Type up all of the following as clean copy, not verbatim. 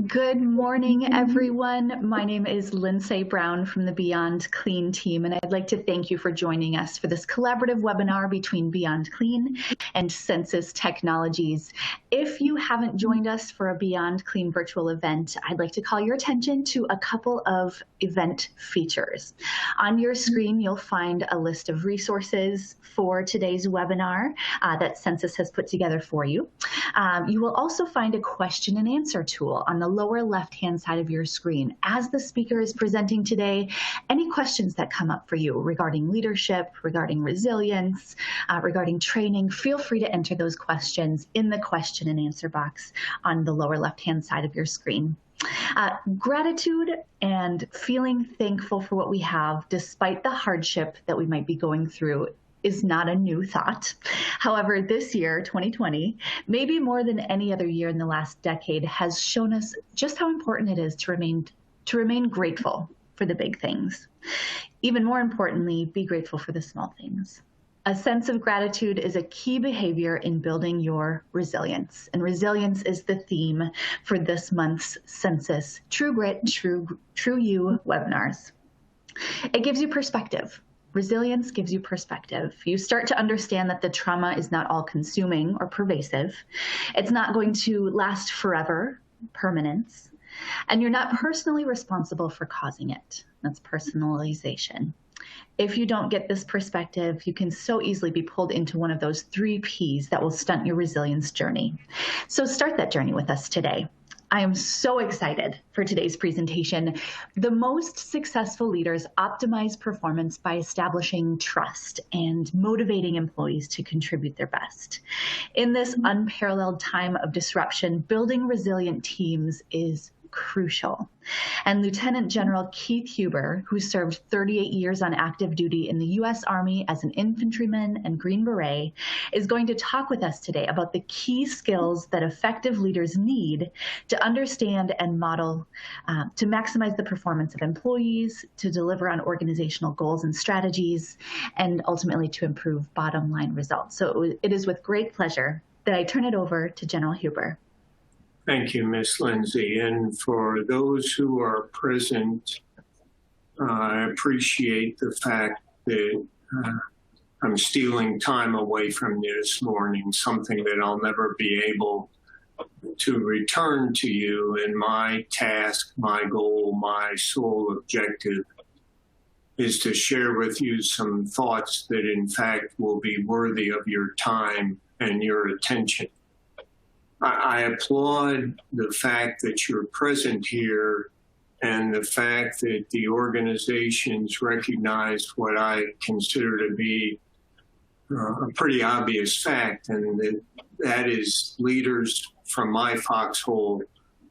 Good morning, everyone. My name is Lindsay Brown from the Beyond Clean team, and I'd like to thank you for joining us for this collaborative webinar between Beyond Clean and Censis Technologies. If you haven't joined us for a Beyond Clean virtual event, I'd like to call your attention to a couple of event features. On your screen, you'll find a list of resources for today's webinar that Censis has put together for you. You will also find a question and answer tool on the lower left-hand side of your screen. As the speaker is presenting today, any questions that come up for you regarding leadership, regarding resilience, regarding training, feel free to enter those questions in the question and answer box on the lower left-hand side of your screen. Gratitude and feeling thankful for what we have, despite the hardship that we might be going through, is not a new thought. However, this year, 2020, maybe more than any other year in the last decade, has shown us just how important it is to remain grateful for the big things. Even more importantly, be grateful for the small things. A sense of gratitude is a key behavior in building your resilience, and resilience is the theme for this month's Censis True Grit, True You webinars. It gives you perspective. Resilience gives you perspective. You start to understand that the trauma is not all-consuming or pervasive. It's not going to last forever, permanence, and you're not personally responsible for causing it. That's personalization. If you don't get this perspective, you can so easily be pulled into one of those 3 Ps that will stunt your resilience journey. So start that journey with us today. I am so excited for today's presentation. The most successful leaders optimize performance by establishing trust and motivating employees to contribute their best. In this unparalleled time of disruption, building resilient teams is crucial. And Lieutenant General Keith Huber, who served 38 years on active duty in the U.S. Army as an infantryman and Green Beret, is going to talk with us today about the key skills that effective leaders need to understand and model to maximize the performance of employees, to deliver on organizational goals and strategies, and ultimately to improve bottom line results. So it is with great pleasure that I turn it over to General Huber. Thank you, Ms. Lindsay. And for those who are present, I appreciate the fact that I'm stealing time away from you this morning, something that I'll never be able to return to you. And my task, my goal, my sole objective is to share with you some thoughts that in fact will be worthy of your time and your attention. I applaud the fact that you're present here and the fact that the organizations recognize what I consider to be a pretty obvious fact, and that is leaders from my foxhole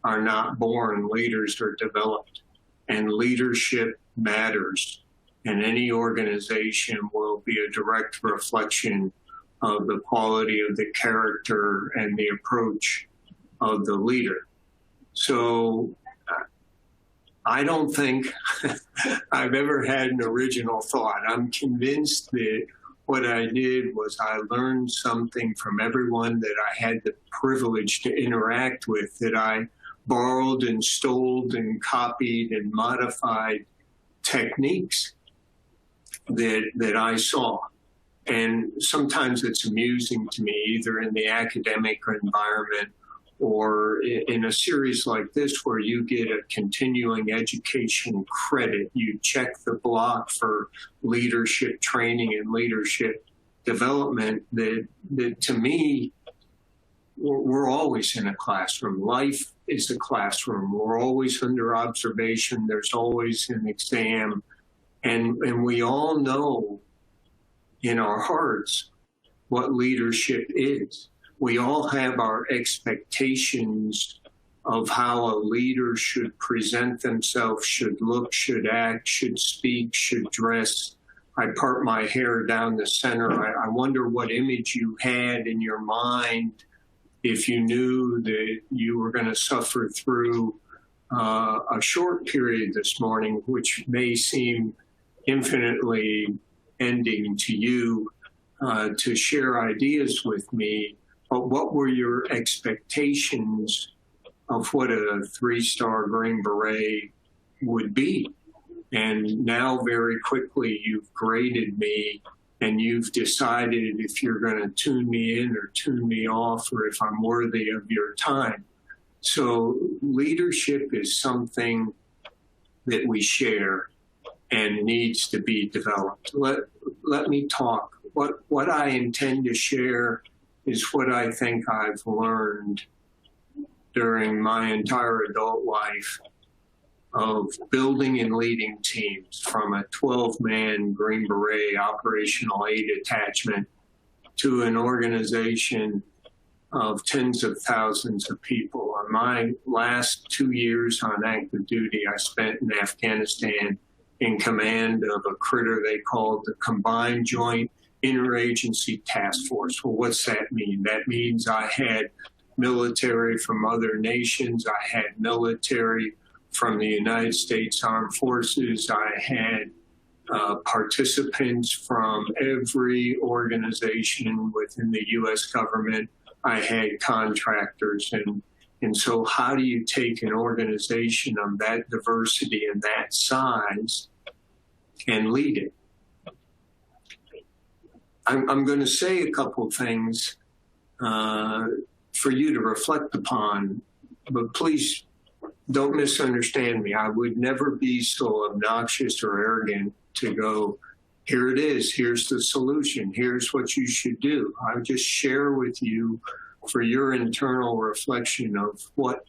are not born, leaders are developed, and leadership matters. And any organization will be a direct reflection of the quality of the character and the approach of the leader. So I don't think I've ever had an original thought. I'm convinced that what I did was I learned something from everyone that I had the privilege to interact with, that I borrowed and stole and copied and modified techniques that I saw. And sometimes it's amusing to me, either in the academic environment or in a series like this where you get a continuing education credit. You check the block for leadership training and leadership development that to me, we're always in a classroom. Life is a classroom. We're always under observation. There's always an exam. And we all know in our hearts what leadership is. We all have our expectations of how a leader should present themselves, should look, should act, should speak, should dress. I part my hair down the center. I wonder what image you had in your mind if you knew that you were going to suffer through a short period this morning, which may seem infinitely ending to you, to share ideas with me. But what were your expectations of what a 3-star Green Beret would be. And now very quickly you've graded me and you've decided if you're going to tune me in or tune me off, or if I'm worthy of your time. So leadership is something that we share and needs to be developed. Let me talk. What I intend to share is what I think I've learned during my entire adult life of building and leading teams, from a 12-man Green Beret operational aid attachment to an organization of tens of thousands of people. On my last 2 years on active duty, I spent in Afghanistan in command of a critter they called the Combined Joint Interagency Task Force. Well, what's that mean? That means I had military from other nations. I had military from the United States Armed Forces. I had participants from every organization within the U.S. government. I had contractors. And so how do you take an organization of that diversity and that size and lead it? I'm going to say a couple things for you to reflect upon, but please don't misunderstand me. I would never be so obnoxious or arrogant to go, here it is, here's the solution, here's what you should do. I would just share with you for your internal reflection of what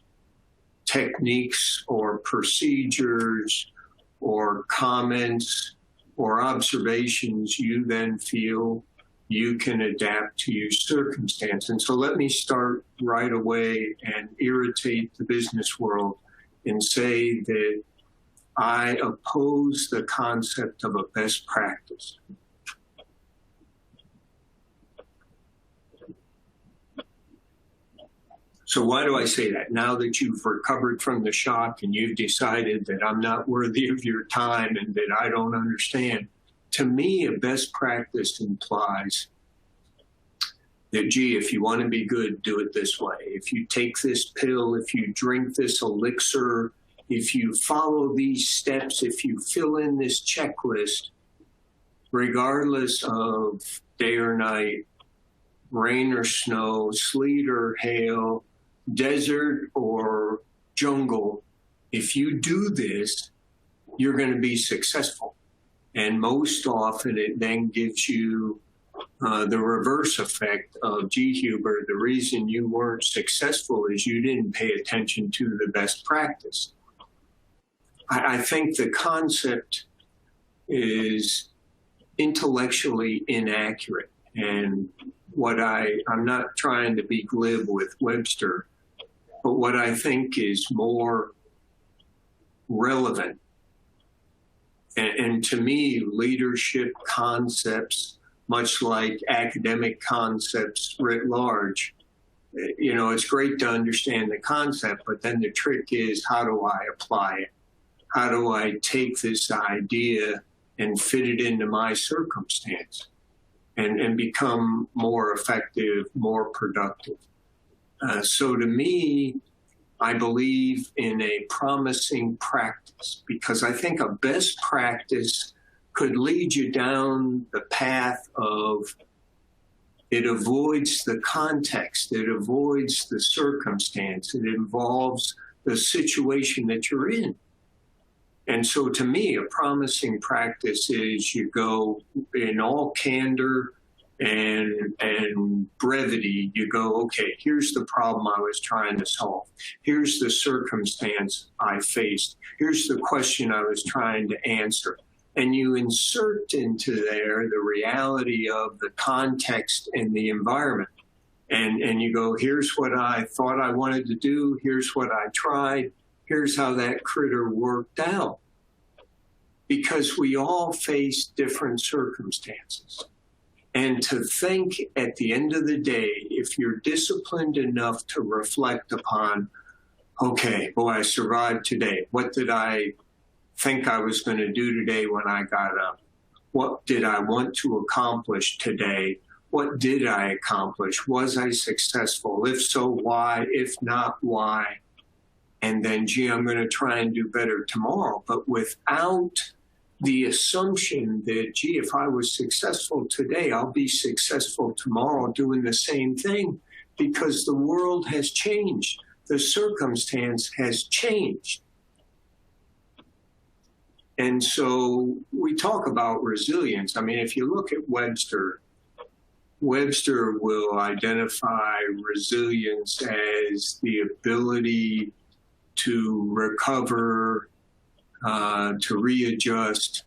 techniques or procedures or comments or observations you then feel you can adapt to your circumstance. And so let me start right away and irritate the business world and say that I oppose the concept of a best practice. So why do I say that? Now that you've recovered from the shock and you've decided that I'm not worthy of your time and that I don't understand, to me, a best practice implies that, gee, if you want to be good, do it this way. If you take this pill, if you drink this elixir, if you follow these steps, if you fill in this checklist, regardless of day or night, rain or snow, sleet or hail, desert or jungle, if you do this, you're going to be successful. And most often it then gives you the reverse effect of, gee, Huber, the reason you weren't successful is you didn't pay attention to the best practice. I think the concept is intellectually inaccurate. And I'm not trying to be glib with Webster, but what I think is more relevant, and to me, leadership concepts, much like academic concepts writ large, you know, it's great to understand the concept, but then the trick is, how do I apply it? How do I take this idea and fit it into my circumstance and become more effective, more productive? So to me, I believe in a promising practice, because I think a best practice could lead you down the path of, it avoids the context, it avoids the circumstance, it involves the situation that you're in. And so to me, a promising practice is you go in all candor and brevity, you go, okay, here's the problem I was trying to solve. Here's the circumstance I faced. Here's the question I was trying to answer. And you insert into there the reality of the context and the environment. And you go, here's what I thought I wanted to do. Here's what I tried. Here's how that critter worked out. Because we all face different circumstances. And to think at the end of the day, if you're disciplined enough to reflect upon, okay, boy, I survived today. What did I think I was going to do today when I got up? What did I want to accomplish today? What did I accomplish? Was I successful? If so, why? If not, why? and then, gee, I'm going to try and do better tomorrow, but without the assumption that, gee, if I was successful today, I'll be successful tomorrow doing the same thing, because the world has changed. The circumstance has changed. And so we talk about resilience. I mean, if you look at Webster will identify resilience as the ability to recover, to readjust,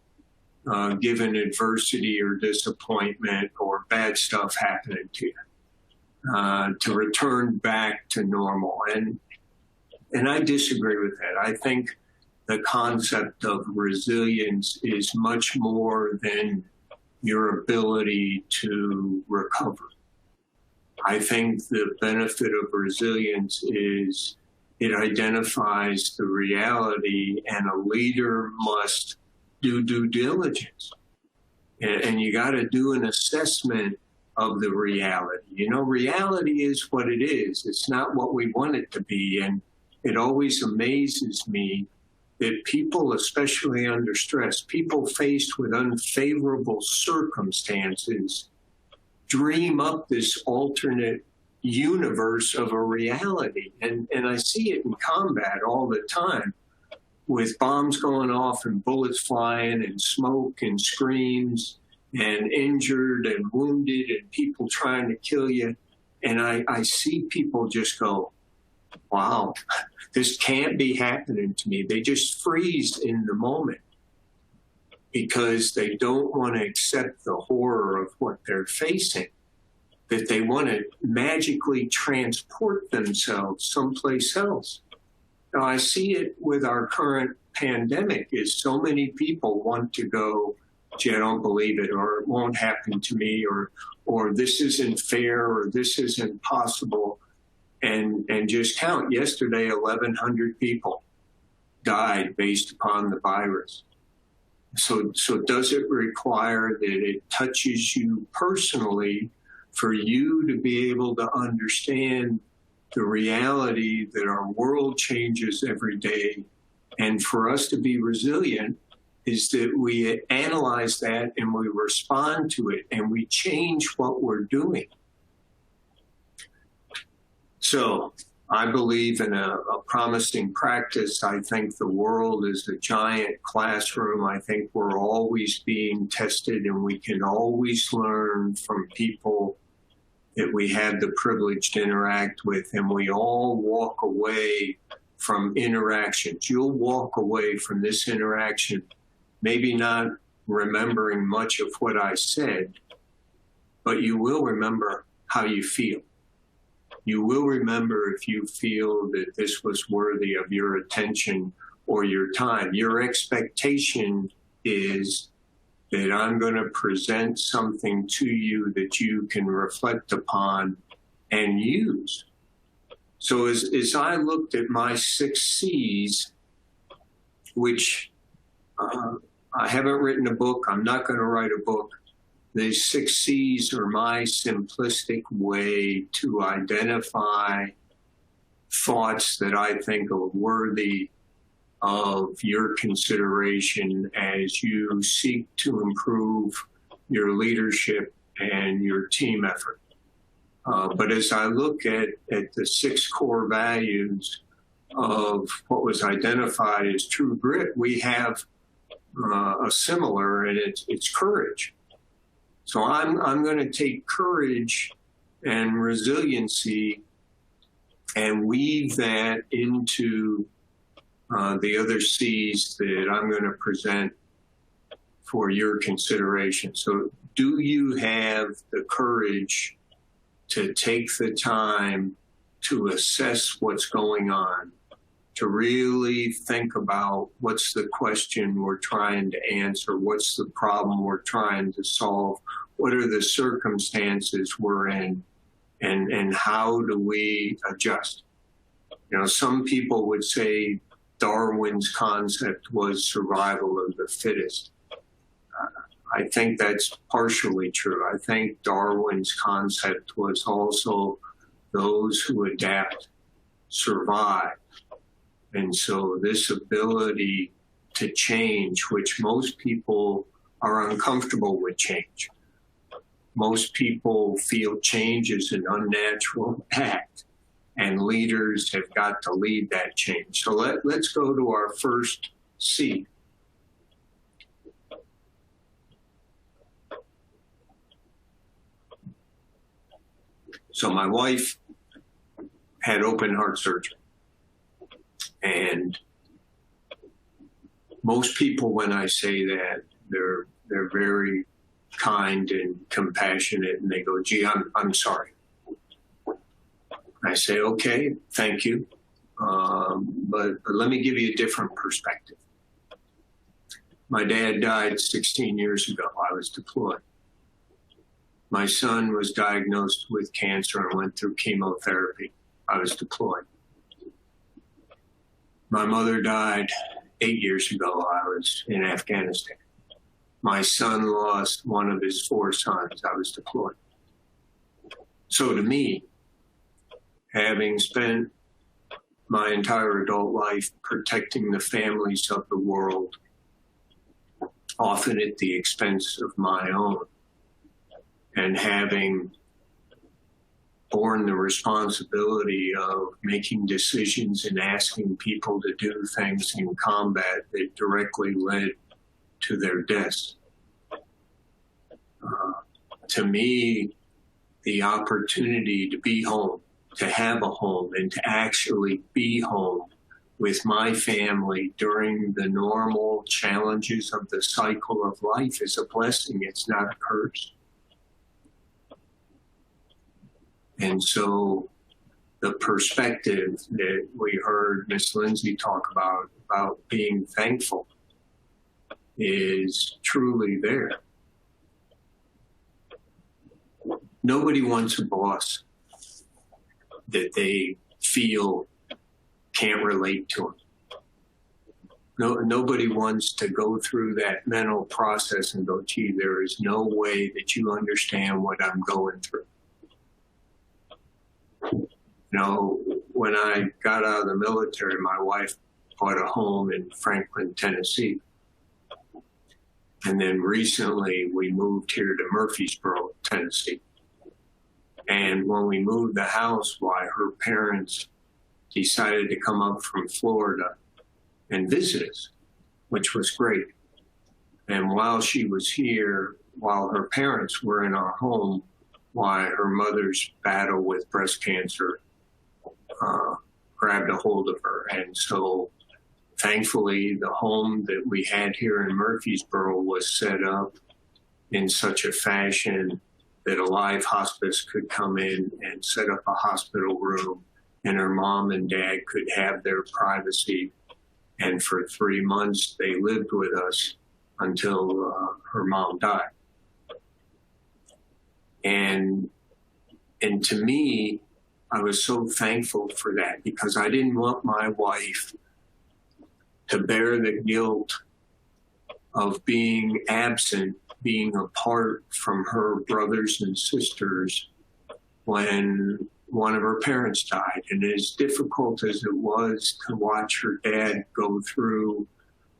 given adversity or disappointment or bad stuff happening to you, to return back to normal. And I disagree with that. I think the concept of resilience is much more than your ability to recover. I think the benefit of resilience is it identifies the reality, and a leader must do due diligence. And you got to do an assessment of the reality. You know, reality is what it is. It's not what we want it to be. And it always amazes me that people, especially under stress, people faced with unfavorable circumstances, dream up this alternate universe of a reality. And I see it in combat all the time, with bombs going off and bullets flying and smoke and screams and injured and wounded and people trying to kill you. And I see people just go, wow, this can't be happening to me. They just freeze in the moment because they don't want to accept the horror of what they're facing, that they want to magically transport themselves someplace else. Now, I see it with our current pandemic, is so many people want to go, gee, I don't believe it, or it won't happen to me, or this isn't fair, or this isn't possible. And just count, yesterday, 1,100 people died based upon the virus. So does it require that it touches you personally for you to be able to understand the reality that our world changes every day? And for us to be resilient is that we analyze that and we respond to it and we change what we're doing. So I believe in a promising practice. I think the world is a giant classroom. I think we're always being tested, and we can always learn from people that we had the privilege to interact with, and we all walk away from interactions. You'll walk away from this interaction maybe not remembering much of what I said, but you will remember how you feel. You will remember if you feel that this was worthy of your attention or your time. Your expectation is that I'm going to present something to you that you can reflect upon and use. So as I looked at my 6 C's, which I haven't written a book, I'm not going to write a book. The 6 C's are my simplistic way to identify thoughts that I think are worthy of your consideration as you seek to improve your leadership and your team effort. But as I look at the 6 core values of what was identified as true grit, we have a similar, and it's courage. So I'm going to take courage and resiliency and weave that into the other C's that I'm going to present for your consideration. So do you have the courage to take the time to assess what's going on, to really think about what's the question we're trying to answer, what's the problem we're trying to solve, what are the circumstances we're in, and how do we adjust? You know, some people would say Darwin's concept was survival of the fittest. I think that's partially true. I think Darwin's concept was also those who adapt survive. And so this ability to change, which most people are uncomfortable with change. Most people feel change is an unnatural act, and leaders have got to lead that change. So let's go to our first C. So my wife had open heart surgery. And most people, when I say that, they're very kind and compassionate, and they go, gee, I'm sorry. I say, okay, thank you. But let me give you a different perspective. My dad died 16 years ago. I was deployed. My son was diagnosed with cancer and went through chemotherapy. I was deployed. My mother died 8 years ago. I was in Afghanistan. My son lost one of his 4 sons. I was deployed. So to me, having spent my entire adult life protecting the families of the world, often at the expense of my own, and having borne the responsibility of making decisions and asking people to do things in combat that directly led to their deaths. To me, the opportunity to be home, to have a home, and to actually be home with my family during the normal challenges of the cycle of life is a blessing. It's not a curse. And so the perspective that we heard Miss Lindsay talk about being thankful, is truly there. Nobody wants a boss that they feel can't relate to them. Nobody wants to go through that mental process and go, gee, there is no way that you understand what I'm going through. You know, when I got out of the military, my wife bought a home in Franklin, Tennessee. And then recently we moved here to Murfreesboro, Tennessee. And when we moved the house, why, her parents decided to come up from Florida and visit us, which was great. And while she was here, while her parents were in our home, why, her mother's battle with breast cancer grabbed a hold of her. And so thankfully, the home that we had here in Murfreesboro was set up in such a fashion that a live hospice could come in and set up a hospital room, and her mom and dad could have their privacy. And for 3 months, they lived with us until her mom died. And to me, I was so thankful for that, because I didn't want my wife to bear the guilt of being absent, being apart from her brothers and sisters when one of her parents died. And as difficult as it was to watch her dad go through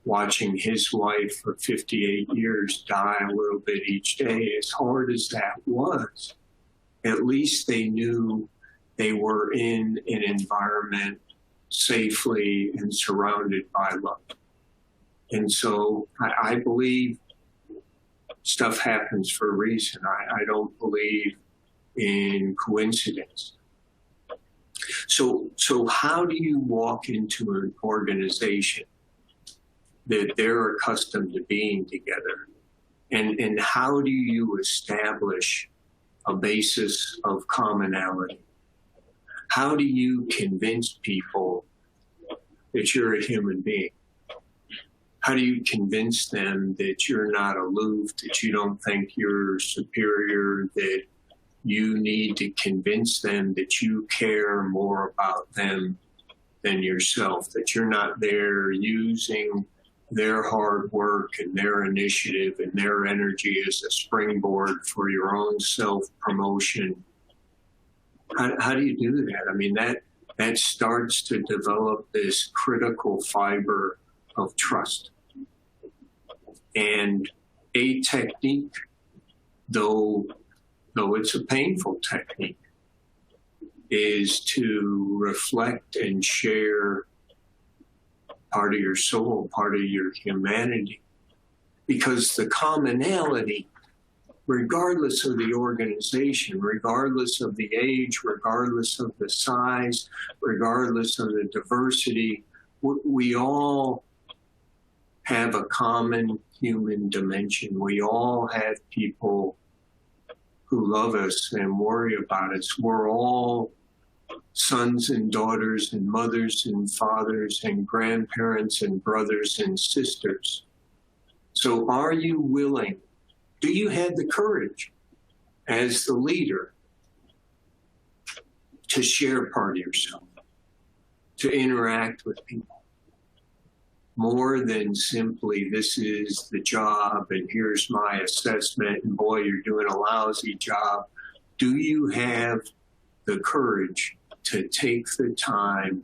watching his wife for 58 years die a little bit each day, as hard as that was, at least they knew they were in an environment safely and surrounded by love. And so I believe stuff happens for a reason. I don't believe in coincidence. So how do you walk into an organization that they're accustomed to being together? And how do you establish a basis of commonality? How do you convince people that you're a human being? How do you convince them that you're not aloof, that you don't think you're superior, that you need to convince them that you care more about them than yourself, that you're not there using their hard work and their initiative and their energy as a springboard for your own self-promotion? How do you do that? I mean, that starts to develop this critical fiber of trust. And a technique, though it's a painful technique, is to reflect and share part of your soul, part of your humanity. Because the commonality, regardless of the organization, regardless of the age, regardless of the size, regardless of the diversity, we all have a common human dimension. We all have people who love us and worry about us. We're all sons and daughters and mothers and fathers and grandparents and brothers and sisters. So are you willing? Do you have the courage as the leader to share part of yourself, to interact with people? More than simply, this is the job and here's my assessment and boy, you're doing a lousy job. Do you have the courage to take the time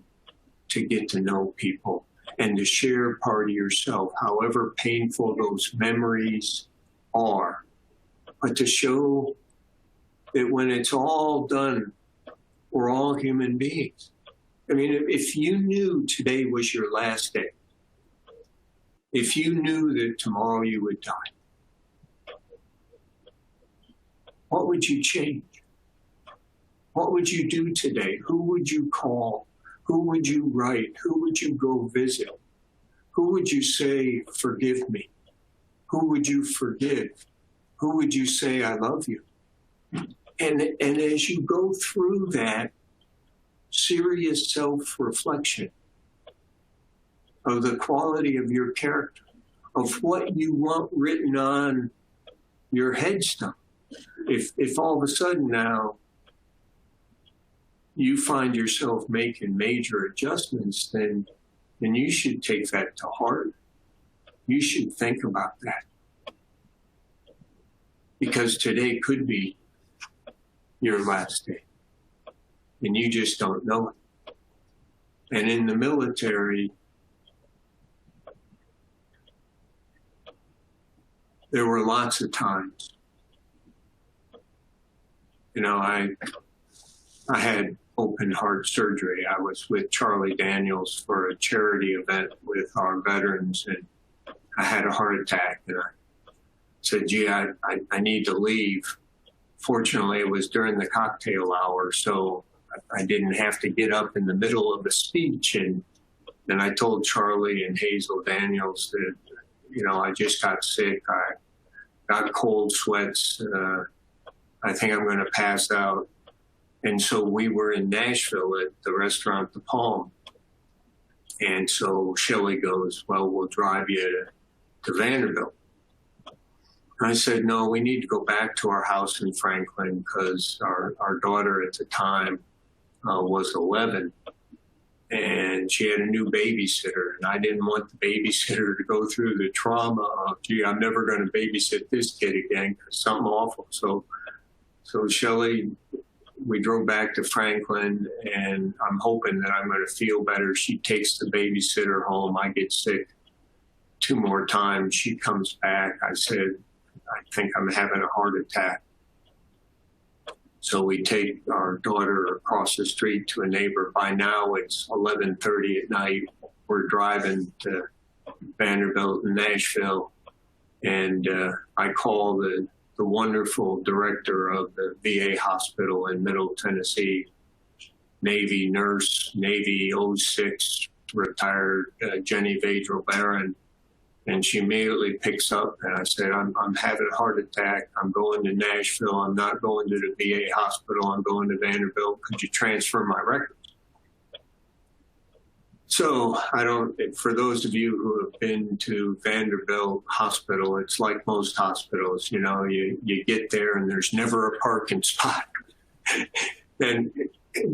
to get to know people and to share part of yourself, however painful those memories are, but to show that when it's all done, we're all human beings. I mean, if you knew today was your last day, if you knew that tomorrow you would die, what would you change? What would you do today? Who would you call? Who would you write? Who would you go visit? Who would you say, forgive me? Who would you forgive? Who would you say, I love you? And as you go through that serious self-reflection of the quality of your character, of what you want written on your headstone, if all of a sudden now you find yourself making major adjustments, then you should take that to heart. You should think about that. Because today could be your last day. And you just don't know it. And in the military, there were lots of times. You know, I had open heart surgery. I was with Charlie Daniels for a charity event with our veterans, and I had a heart attack, and I said, gee, I need to leave. Fortunately, it was during the cocktail hour, so I didn't have to get up in the middle of a speech. And then I told Charlie and Hazel Daniels that, you know, I just got sick. I got cold sweats. I think I'm going to pass out. And so we were in Nashville at the restaurant The Palm. And so Shelley goes, well, we'll drive you to Vanderbilt. I said, no, we need to go back to our house in Franklin because our daughter at the time was 11 and she had a new babysitter. And I didn't want the babysitter to go through the trauma of, gee, I'm never going to babysit this kid again because something awful. So Shelley, we drove back to Franklin, and I'm hoping that I'm going to feel better. She takes the babysitter home. I get sick 2 more times. She comes back. I said, I think I'm having a heart attack. So we take our daughter across the street to a neighbor. By now it's 11:30 at night. We're driving to Vanderbilt and Nashville. And I call the wonderful director of the VA hospital in Middle Tennessee, Navy nurse, Navy 06, retired Jenny Vadril-Barron. And she immediately picks up, and I said, I'm having a heart attack. I'm going to Nashville. I'm not going to the VA hospital. I'm going to Vanderbilt. Could you transfer my records? So for those of you who have been to Vanderbilt Hospital, it's like most hospitals, you know, you get there and there's never a parking spot. and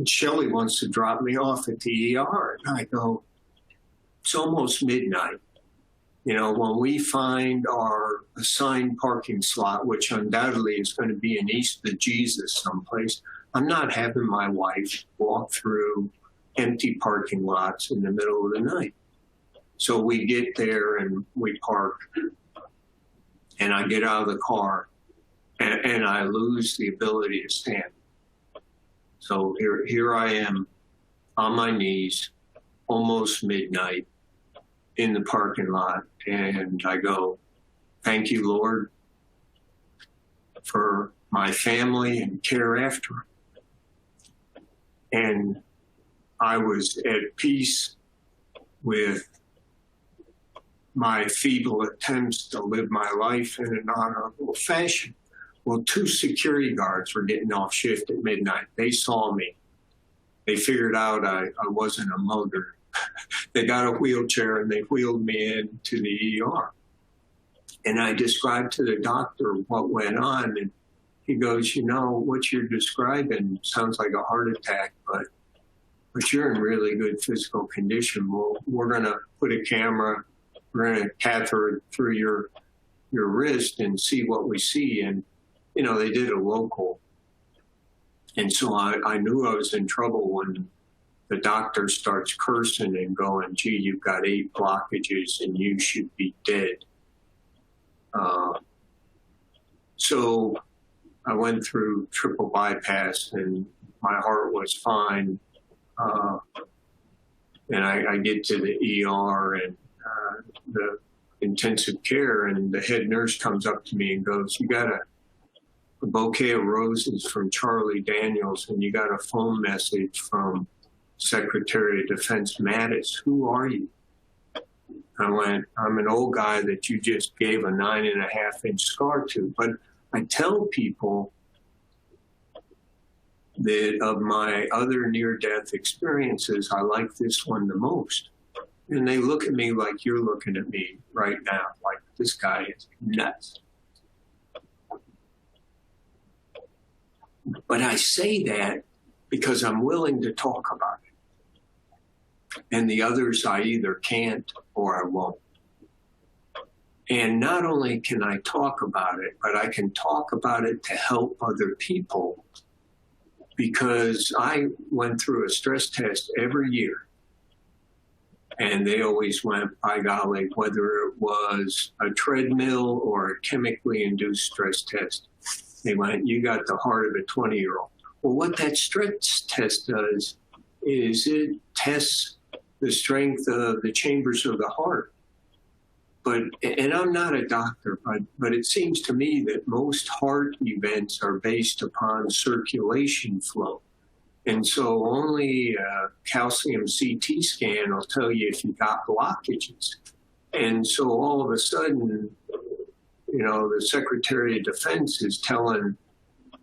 Shelley wants to drop me off at the ER. And I go, it's almost midnight. You know, when we find our assigned parking slot, which undoubtedly is going to be in East of Jesus someplace, I'm not having my wife walk through empty parking lots in the middle of the night. So we get there and we park, and I get out of the car, and I lose the ability to stand. So here I am on my knees, almost midnight, in the parking lot, and I go, "Thank you, Lord, for my family and care after." And I was at peace with my feeble attempts to live my life in an honorable fashion. Well, 2 security guards were getting off shift at midnight. They saw me. They figured out I wasn't a mugger. They got a wheelchair and they wheeled me into the ER. And I described to the doctor what went on, and he goes, "You know, what you're describing sounds like a heart attack, but you're in really good physical condition. Well, we're going to put a camera, we're going to catheter through your wrist and see what we see." And, you know, they did a local. And so I knew I was in trouble when the doctor starts cursing and going, "Gee, you've got 8 blockages and you should be dead." So I went through triple bypass and my heart was fine. And I get to the ER and the intensive care, and the head nurse comes up to me and goes, "You got a bouquet of roses from Charlie Daniels, and you got a phone message from Secretary of Defense Mattis. Who are you?" I went, "I'm an old guy that you just gave a 9.5-inch scar to." But I tell people that of my other near-death experiences, I like this one the most. And they look at me like you're looking at me right now, like this guy is nuts. But I say that because I'm willing to talk about it. And the others I either can't or I won't. And not only can I talk about it, but I can talk about it to help other people, because I went through a stress test every year. And they always went, by golly, whether it was a treadmill or a chemically induced stress test, they went, "You got the heart of a 20-year-old. Well, what that stress test does is it tests the strength of the chambers of the heart. And I'm not a doctor, but it seems to me that most heart events are based upon circulation flow. And so only a calcium CT scan will tell you if you got blockages. And so all of a sudden, you know, the Secretary of Defense is telling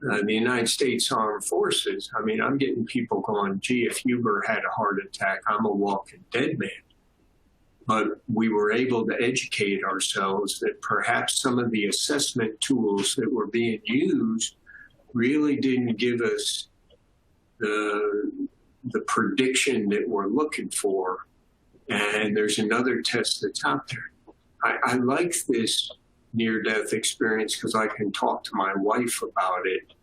the United States Armed Forces, I mean, I'm getting people going, "Gee, if Huber had a heart attack, I'm a walking dead man." But we were able to educate ourselves that perhaps some of the assessment tools that were being used really didn't give us the prediction that we're looking for. And there's another test that's out there. I like this near-death experience because I can talk to my wife about it,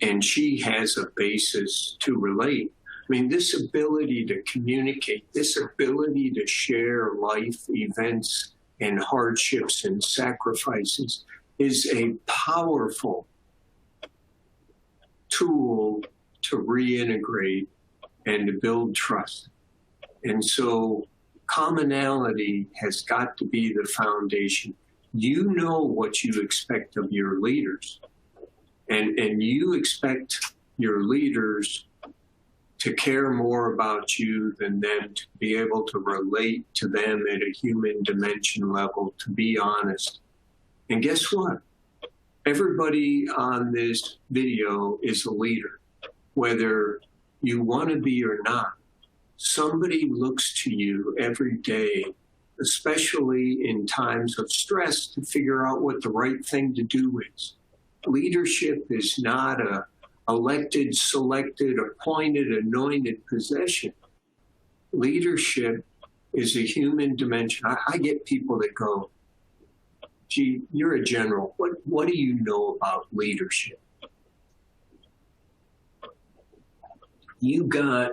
and she has a basis to relate. I mean, this ability to communicate, this ability to share life events and hardships and sacrifices is a powerful tool to reintegrate and to build trust. And so commonality has got to be the foundation. You know what you expect of your leaders, and you expect your leaders to care more about you than them, to be able to relate to them at a human dimension level, to be honest. And guess what? Everybody on this video is a leader, whether you want to be or not. Somebody looks to you every day, especially in times of stress, to figure out what the right thing to do is. Leadership is not a elected, selected, appointed, anointed possession. Leadership is a human dimension. I get people that go, "Gee, you're a general. What do you know about leadership?" You got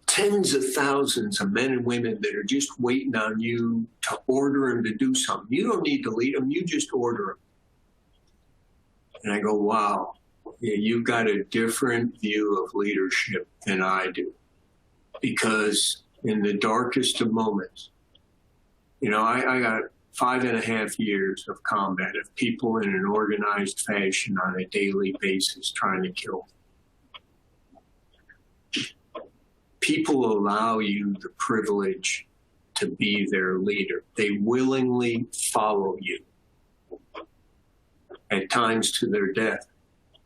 tens of thousands of men and women that are just waiting on you to order them to do something. You don't need to lead them, you just order them. And I go, wow, yeah, you've got a different view of leadership than I do. Because in the darkest of moments, you know, I got 5.5 years of combat of people in an organized fashion on a daily basis trying to kill me. People allow you the privilege to be their leader. They willingly follow you, at times to their death,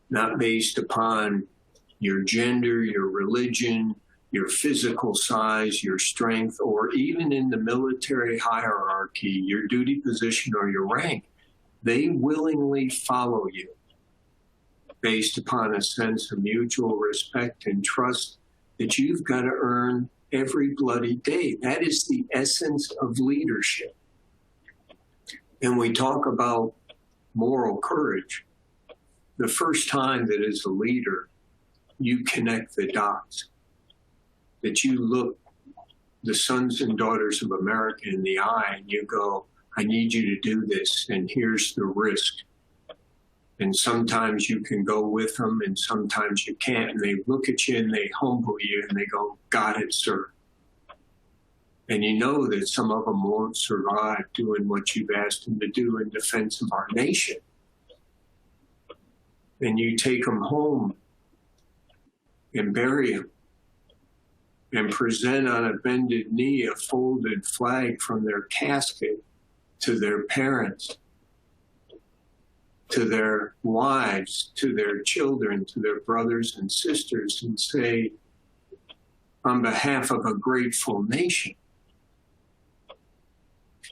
not based upon your gender, your religion, your physical size, your strength, or even in the military hierarchy, your duty position or your rank. They willingly follow you based upon a sense of mutual respect and trust that you've got to earn every bloody day. That is the essence of leadership. And we talk about moral courage. The first time that as a leader, you connect the dots, that you look the sons and daughters of America in the eye and you go, I need you to do this, and here's the risk. And sometimes you can go with them and sometimes you can't. And they look at you and they humble you and they go, got it, sir. And you know that some of them won't survive doing what you've asked them to do in defense of our nation. And you take them home and bury them and present on a bended knee a folded flag from their casket to their parents, to their wives, to their children, to their brothers and sisters, and say, on behalf of a grateful nation,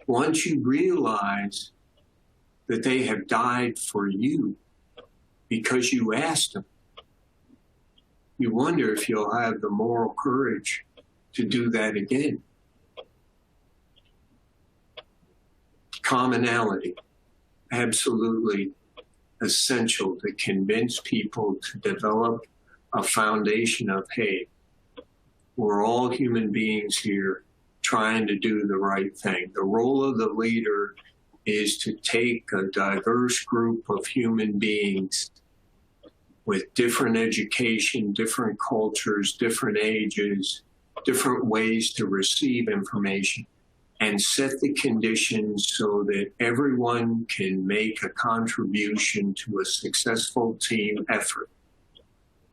once you realize that they have died for you because you asked them, you wonder if you'll have the moral courage to do that again. Commonality, absolutely essential to convince people to develop a foundation of, hey, we're all human beings here trying to do the right thing. The role of the leader is to take a diverse group of human beings with different education, different cultures, different ages, different ways to receive information, and set the conditions so that everyone can make a contribution to a successful team effort.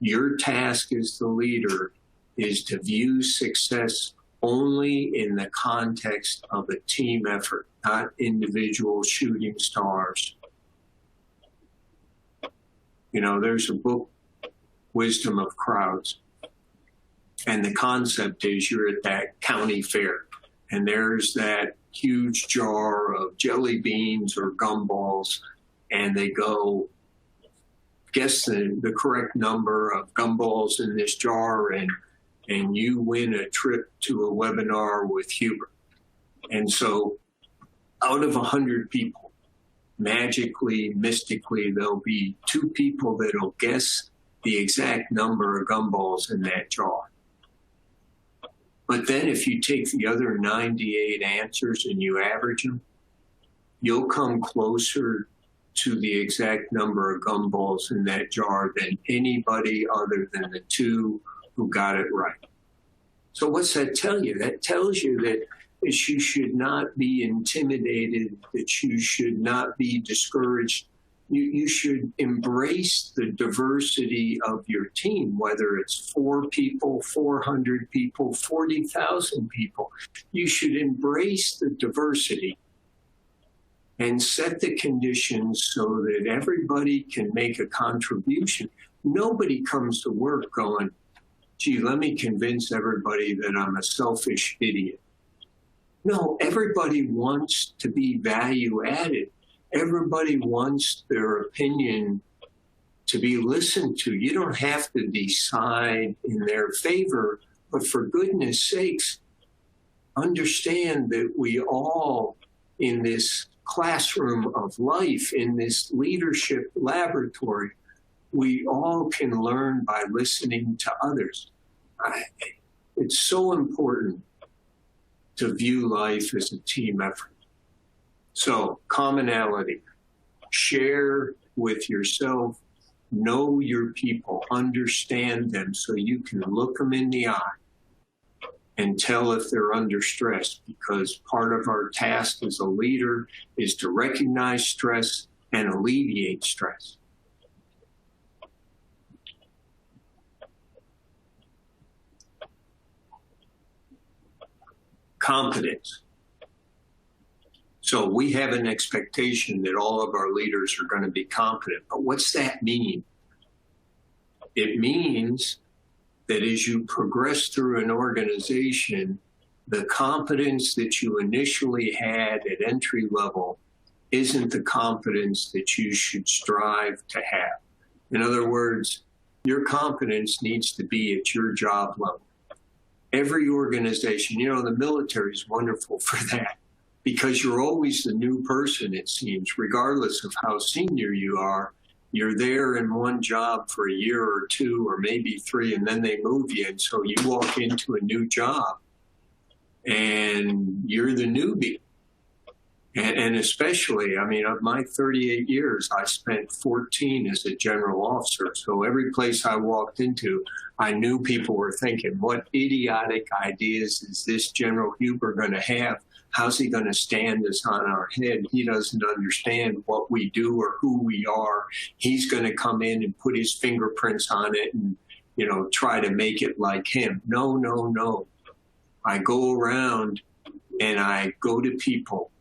Your task as the leader is to view success only in the context of a team effort, not individual shooting stars. You know, there's a book, Wisdom of Crowds, and the concept is you're at that county fair, and there's that huge jar of jelly beans or gumballs, and they go, guess the correct number of gumballs in this jar, and you win a trip to a webinar with Hubert. And so out of 100 people, magically, mystically, there'll be 2 people that'll guess the exact number of gumballs in that jar. But then if you take the other 98 answers and you average them, you'll come closer to the exact number of gumballs in that jar than anybody other than the 2 who got it right. So what's that tell you? That tells you that you should not be intimidated, that you should not be discouraged. You should embrace the diversity of your team, whether it's 4 people, 400 people, 40,000 people. You should embrace the diversity and set the conditions so that everybody can make a contribution. Nobody comes to work going, gee, let me convince everybody that I'm a selfish idiot. No, everybody wants to be value added. Everybody wants their opinion to be listened to. You don't have to decide in their favor, but for goodness sakes, understand that we all in this classroom of life, in this leadership laboratory, we all can learn by listening to others. It's so important to view life as a team effort. So commonality, share with yourself, know your people, understand them so you can look them in the eye and tell if they're under stress, because part of our task as a leader is to recognize stress and alleviate stress. Competence. So we have an expectation that all of our leaders are going to be competent. But what's that mean? It means that as you progress through an organization, the competence that you initially had at entry level isn't the competence that you should strive to have. In other words, your competence needs to be at your job level. Every organization, you know, the military is wonderful for that, because you're always the new person, it seems, regardless of how senior you are. You're there in one job for a year or two or maybe 3, and then they move you. And so you walk into a new job and you're the newbie. And especially, I mean, of my 38 years, I spent 14 as a general officer. So every place I walked into, I knew people were thinking, what idiotic ideas is this General Huber going to have? How's he going to stand us on our head? He doesn't understand what we do or who we are. He's going to come in and put his fingerprints on it and, you know, try to make it like him. No, no, no. I go around and I go to people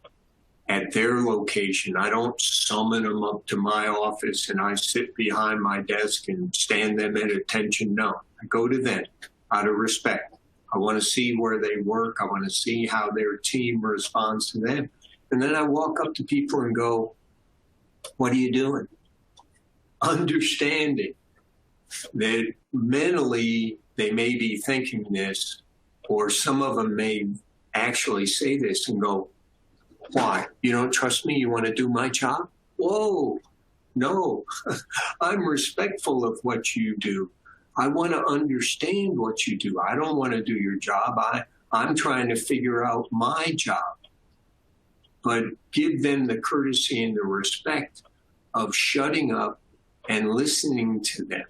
at their location. I don't summon them up to my office and I sit behind my desk and stand them at attention. No, I go to them out of respect. I want to see where they work. I want to see how their team responds to them. And then I walk up to people and go, what are you doing? Understanding that mentally they may be thinking this, or some of them may actually say this and go, why? You don't trust me? You want to do my job? Whoa, no, I'm respectful of what you do. I want to understand what you do. I don't want to do your job. I'm trying to figure out my job. But give them the courtesy and the respect of shutting up and listening to them.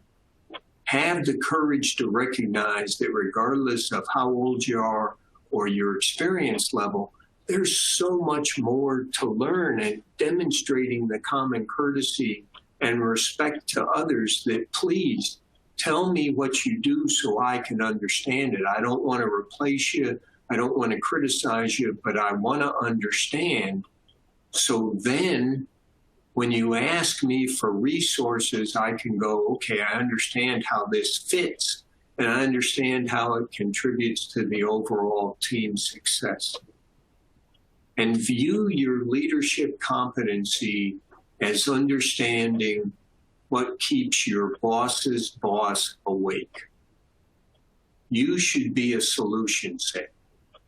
Have the courage to recognize that regardless of how old you are or your experience level, there's so much more to learn, and demonstrating the common courtesy and respect to others that, please tell me what you do so I can understand it. I don't want to replace you. I don't want to criticize you, but I want to understand. So then when you ask me for resources, I can go, okay, I understand how this fits, and I understand how it contributes to the overall team success. And view your leadership competency as understanding what keeps your boss's boss awake. You should be a solution set.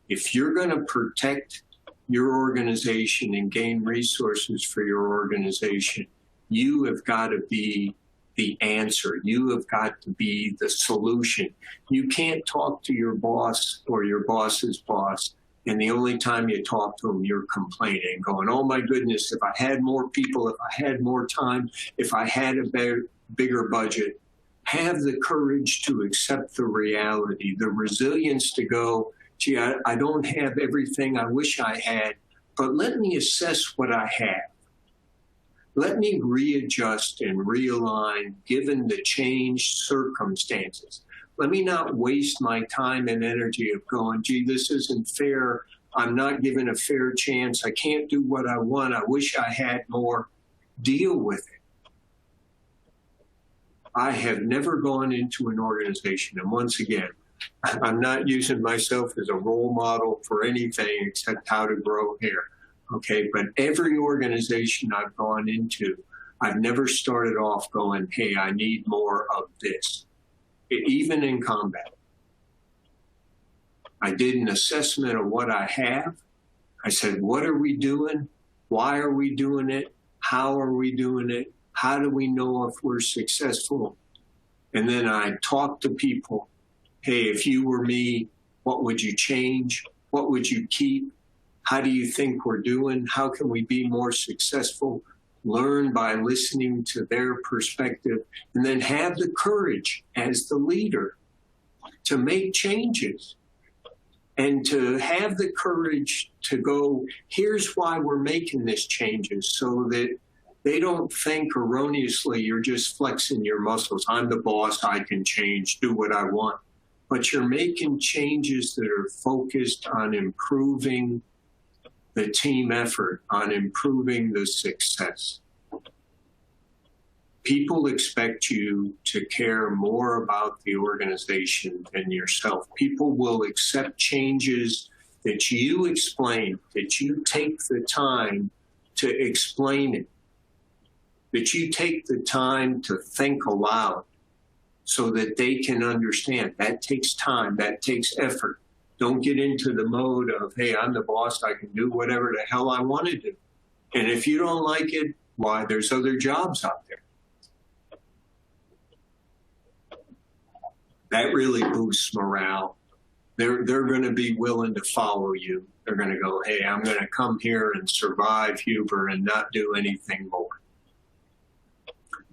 If you're going to protect your organization and gain resources for your organization, you have got to be the answer. You have got to be the solution. You can't talk to your boss or your boss's boss, and the only time you talk to them, you're complaining, going, oh my goodness, if I had more people, if I had more time, if I had a bigger budget. Have the courage to accept the reality, the resilience to go, gee, I don't have everything I wish I had, but let me assess what I have. Let me readjust and realign given the changed circumstances. Let me not waste my time and energy of going, gee, this isn't fair. I'm not given a fair chance. I can't do what I want. I wish I had more. Deal with it. I have never gone into an organization, and once again, I'm not using myself as a role model for anything except how to grow hair, okay? But every organization I've gone into, I've never started off going, hey, I need more of this. Even in combat, I did an assessment of what I have. I said, what are we doing? Why are we doing it? How are we doing it? How do we know if we're successful? And then I talked to people hey, if you were me, what would you change? What would you keep? How do you think we're doing? How can we be more successful? Learn by listening to their perspective, and then have the courage as the leader to make changes and to have the courage to go, here's why we're making this changes, so that they don't think erroneously you're just flexing your muscles. I'm the boss, I can change, do what I want. But you're making changes that are focused on improving the team effort, on improving the success. People expect you to care more about the organization than yourself. People will accept changes that you explain, that you take the time to explain it, that you take the time to think aloud so that they can understand. That takes time, that takes effort. Don't get into the mode of, hey, I'm the boss, I can do whatever the hell I want to do. And if you don't like it, why, there's other jobs out there. That really boosts morale. They're going to be willing to follow you. They're going to go, hey, I'm going to come here and survive Huber and not do anything more.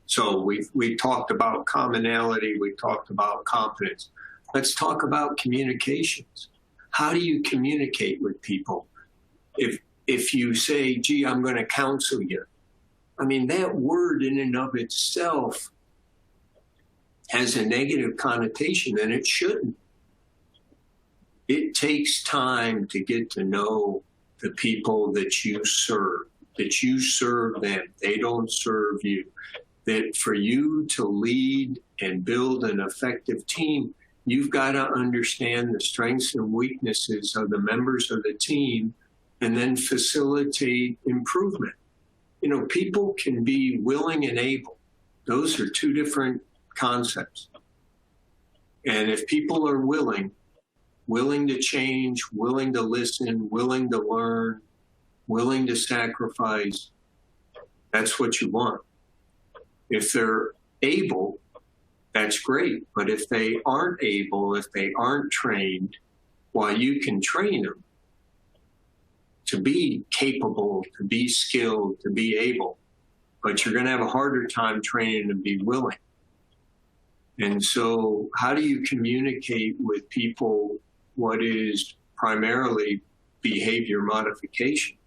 So we talked about commonality. We talked about competence. Let's talk about communications. How do you communicate with people? If you say, gee, I'm going to counsel you. I mean, that word in and of itself has a negative connotation, and it shouldn't. It takes time to get to know the people that you serve them. They don't serve you. That for you to lead and build an effective team, you've got to understand the strengths and weaknesses of the members of the team and then facilitate improvement. You know, people can be willing and able. Those are two different concepts. And if people are willing to change, willing to listen, willing to learn, willing to sacrifice, that's what you want. If they're able, that's great. But if they aren't able, if they aren't trained, while you can train them to be capable, to be skilled, to be able, but you're going to have a harder time training them to be willing. And so how do you communicate with people what is primarily behavior modification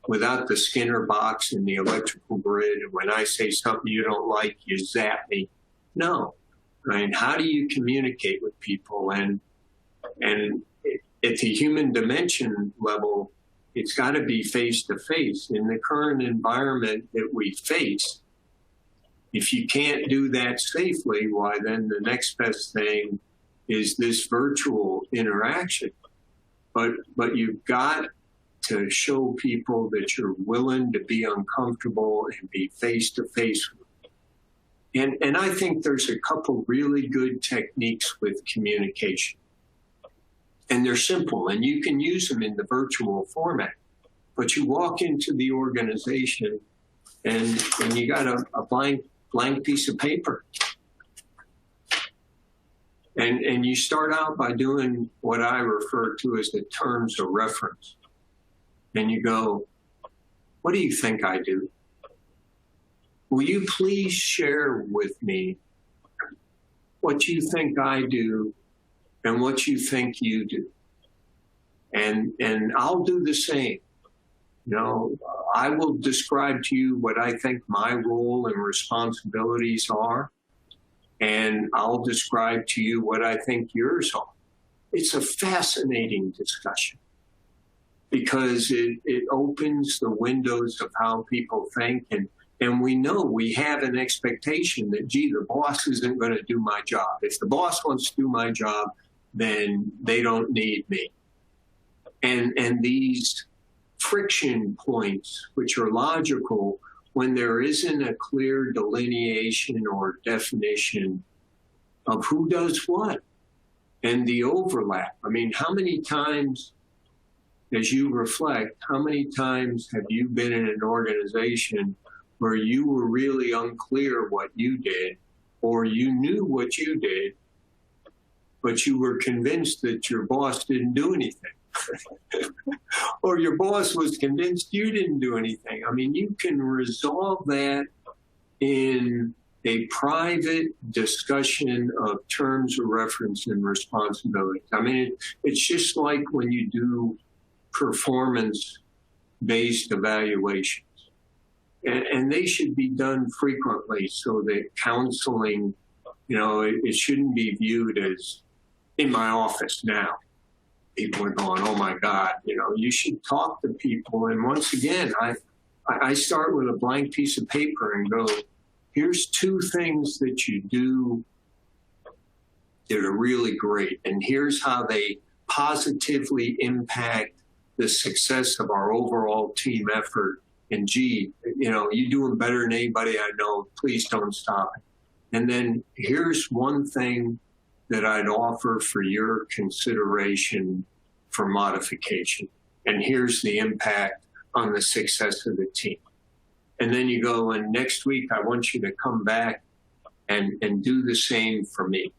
without the Skinner box and the electrical grid? And when I say something you don't like, you zap me. No. I mean, how do you communicate with people? And at the human dimension level, it's got to be face to face. In the current environment that we face, if you can't do that safely, why then the next best thing is this virtual interaction. But you've got to show people that you're willing to be uncomfortable and be face to face with them. And I think there's a couple really good techniques with communication. And they're simple, and you can use them in the virtual format. But you walk into the organization and you got a blank piece of paper. And you start out by doing what I refer to as the terms of reference. And you go, what do you think I do? Will you please share with me what you think I do and what you think you do? And I'll do the same. You know, I will describe to you what I think my role and responsibilities are, and I'll describe to you what I think yours are. It's a fascinating discussion because it opens the windows of how people think, and we know we have an expectation that, gee, the boss isn't going to do my job. If the boss wants to do my job, then they don't need me. And these friction points, which are logical, when there isn't a clear delineation or definition of who does what and the overlap. I mean, how many times, as you reflect, how many times have you been in an organization where you were really unclear what you did, or you knew what you did, but you were convinced that your boss didn't do anything. Or your boss was convinced you didn't do anything. I mean, you can resolve that in a private discussion of terms of reference and responsibility. I mean, it's just like when you do performance-based evaluations. And they should be done frequently so that counseling, it shouldn't be viewed as in my office now. People are going, oh my God, you should talk to people. And once again, I start with a blank piece of paper and go, here's 2 things that you do that are really great. And here's how they positively impact the success of our overall team effort. And gee, you're doing better than anybody I know. Please don't stop it. And then here's one thing that I'd offer for your consideration for modification. And here's the impact on the success of the team. And then you go, and next week, I want you to come back and do the same for me.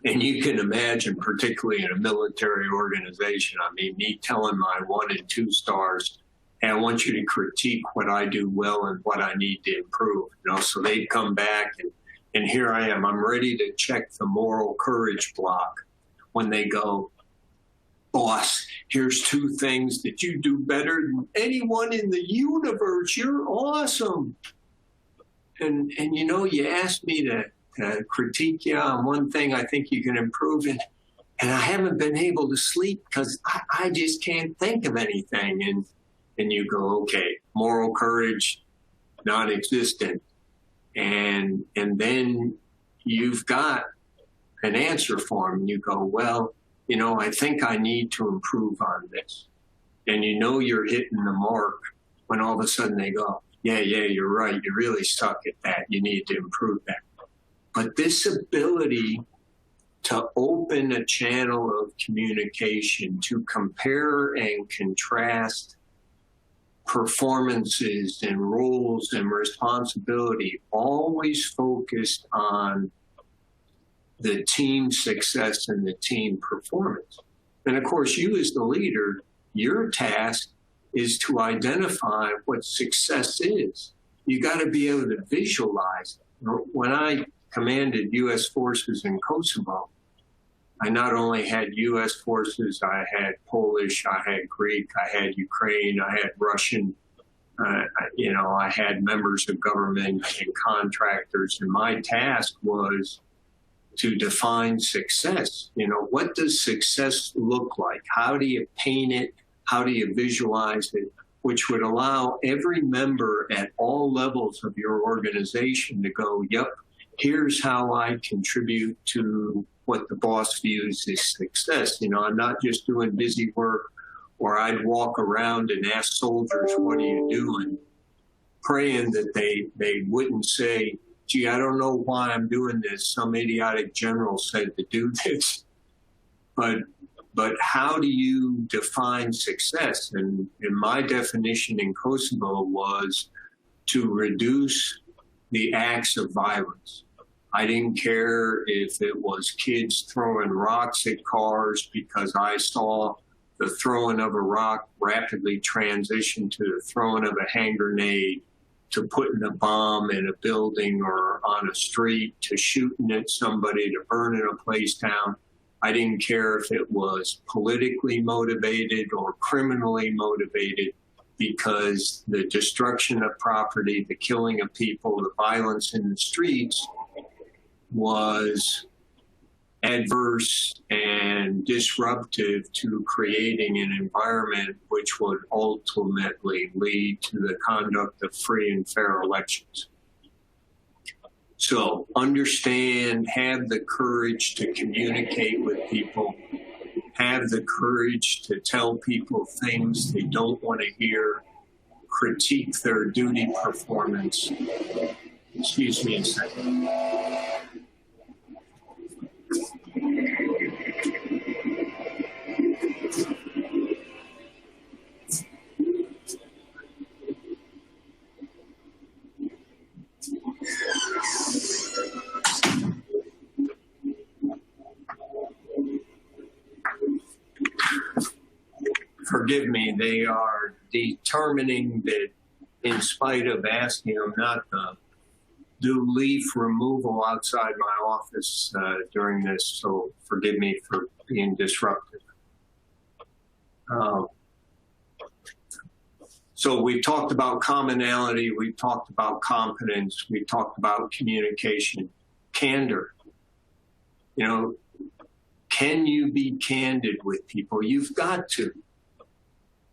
And you can imagine, particularly in a military organization, I mean, me telling my 1 and 2 stars, hey, I want you to critique what I do well and what I need to improve. So they come back, and here I am. I'm ready to check the moral courage block when they go, boss, here's 2 things that you do better than anyone in the universe. You're awesome. And you asked me to critique you on one thing I think you can improve in, and I haven't been able to sleep because I just can't think of anything. And you go, okay, moral courage, non-existent. And then you've got an answer for them. You go, well, I think I need to improve on this. And you're hitting the mark when all of a sudden they go, yeah, you're right. You really suck at that. You need to improve that. But this ability to open a channel of communication, to compare and contrast performances and roles and responsibility, always focused on the team success and the team performance. And of course, you as the leader, your task is to identify what success is. You got to be able to visualize it. When I commanded U.S. forces in Kosovo, I not only had U.S. forces, I had Polish, I had Greek, I had Ukraine, I had Russian, I had members of government and contractors. And my task was to define success. What does success look like? How do you paint it? How do you visualize it? Which would allow every member at all levels of your organization to go, yep, here's how I contribute to what the boss views as success. I'm not just doing busy work, or I'd walk around and ask soldiers, what are you doing? Praying that they wouldn't say, gee, I don't know why I'm doing this. Some idiotic general said to do this. But how do you define success? And my definition in Kosovo was to reduce the acts of violence. I didn't care if it was kids throwing rocks at cars, because I saw the throwing of a rock rapidly transition to the throwing of a hand grenade, to putting a bomb in a building or on a street, to shooting at somebody, to burning a place down. I didn't care if it was politically motivated or criminally motivated, because the destruction of property, the killing of people, the violence in the streets was adverse and disruptive to creating an environment which would ultimately lead to the conduct of free and fair elections. So understand, have the courage to communicate with people, have the courage to tell people things they don't want to hear, critique their duty performance. Excuse me a second. forgive me, they are determining that in spite of asking them not to do leaf removal outside my office during this, so forgive me for being disruptive. So we talked about commonality, we talked about competence, we talked about communication, candor. You know, can you be candid with people? You've got to.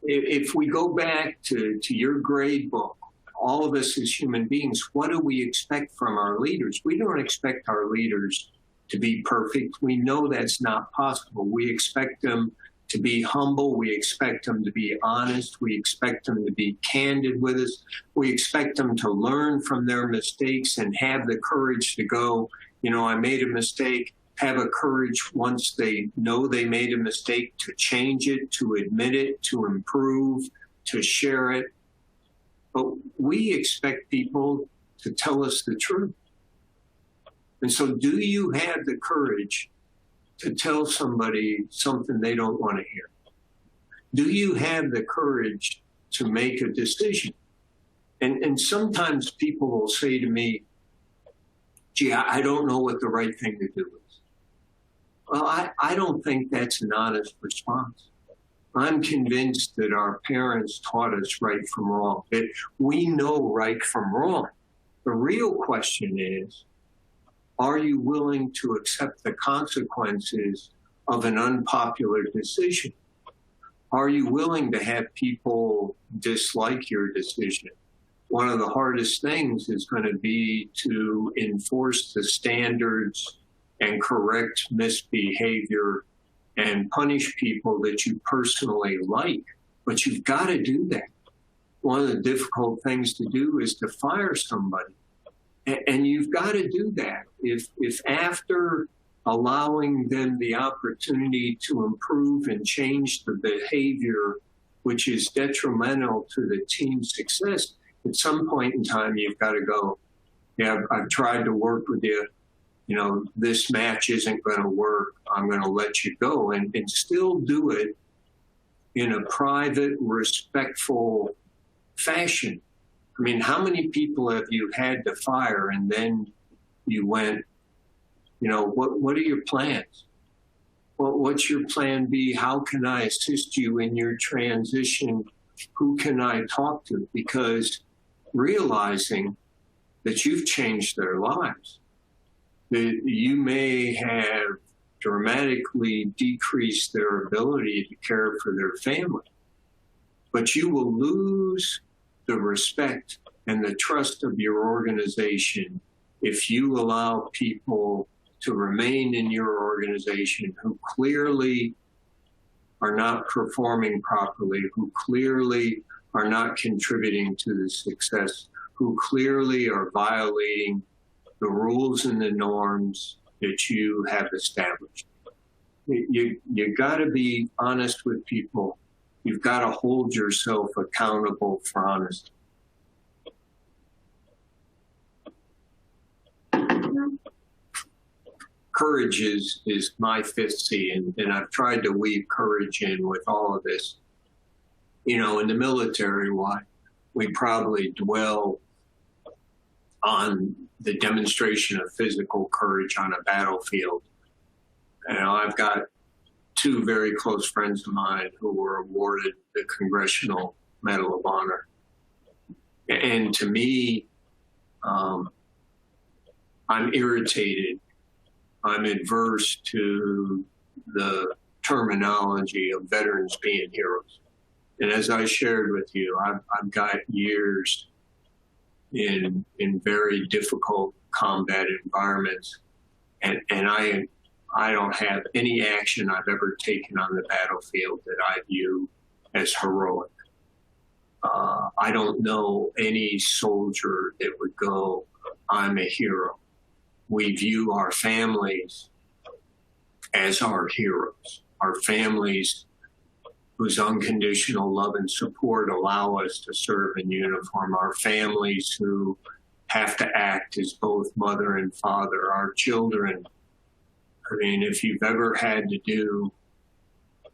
If we go back to your grade book, all of us as human beings, what do we expect from our leaders? We don't expect our leaders to be perfect. We know that's not possible. We expect them to be humble. We expect them to be honest. We expect them to be candid with us. We expect them to learn from their mistakes and have the courage to go, you know, I made a mistake. Have a courage once they know they made a mistake to change it, to admit it, to improve, to share it. But we expect people to tell us the truth. And so do you have the courage to tell somebody something they don't want to hear? Do you have the courage to make a decision? And sometimes people will say to me, gee, I don't know what the right thing to do is. Well, I don't think that's an honest response. I'm convinced that our parents taught us right from wrong, that we know right from wrong. The real question is, are you willing to accept the consequences of an unpopular decision? Are you willing to have people dislike your decision? One of the hardest things is going to be to enforce the standards and correct misbehavior and punish people that you personally like. But you've got to do that. One of the difficult things to do is to fire somebody. And you've got to do that. If after allowing them the opportunity to improve and change the behavior, which is detrimental to the team's success, at some point in time, you've got to go, yeah, I've tried to work with you. You know, this match isn't going to work. I'm going to let you go, and still do it in a private, respectful fashion. I mean, how many people have you had to fire and then you went, you know, what are your plans? What's your plan B? How can I assist you in your transition? Who can I talk to? Because realizing that you've changed their lives, that you may have dramatically decreased their ability to care for their family, but you will lose the respect and the trust of your organization if you allow people to remain in your organization who clearly are not performing properly, who clearly are not contributing to the success, who clearly are violating the rules and the norms that you have established. You got to be honest with people. You've got to hold yourself accountable for honesty. Courage is my fifth C, and I've tried to weave courage in with all of this. You know, in the military, we probably dwell on the demonstration of physical courage on a battlefield. You know, I've got two very close friends of mine who were awarded the Congressional Medal of Honor. And to me, I'm irritated. I'm adverse to the terminology of veterans being heroes. And as I shared with you, I've got years in very difficult combat environments, and I don't have any action I've ever taken on the battlefield that I view as heroic. I don't know any soldier that would go, I'm a hero. We view our families as our heroes. Our families whose unconditional love and support allow us to serve in uniform. Our families who have to act as both mother and father. Our children. I mean, if you've ever had to do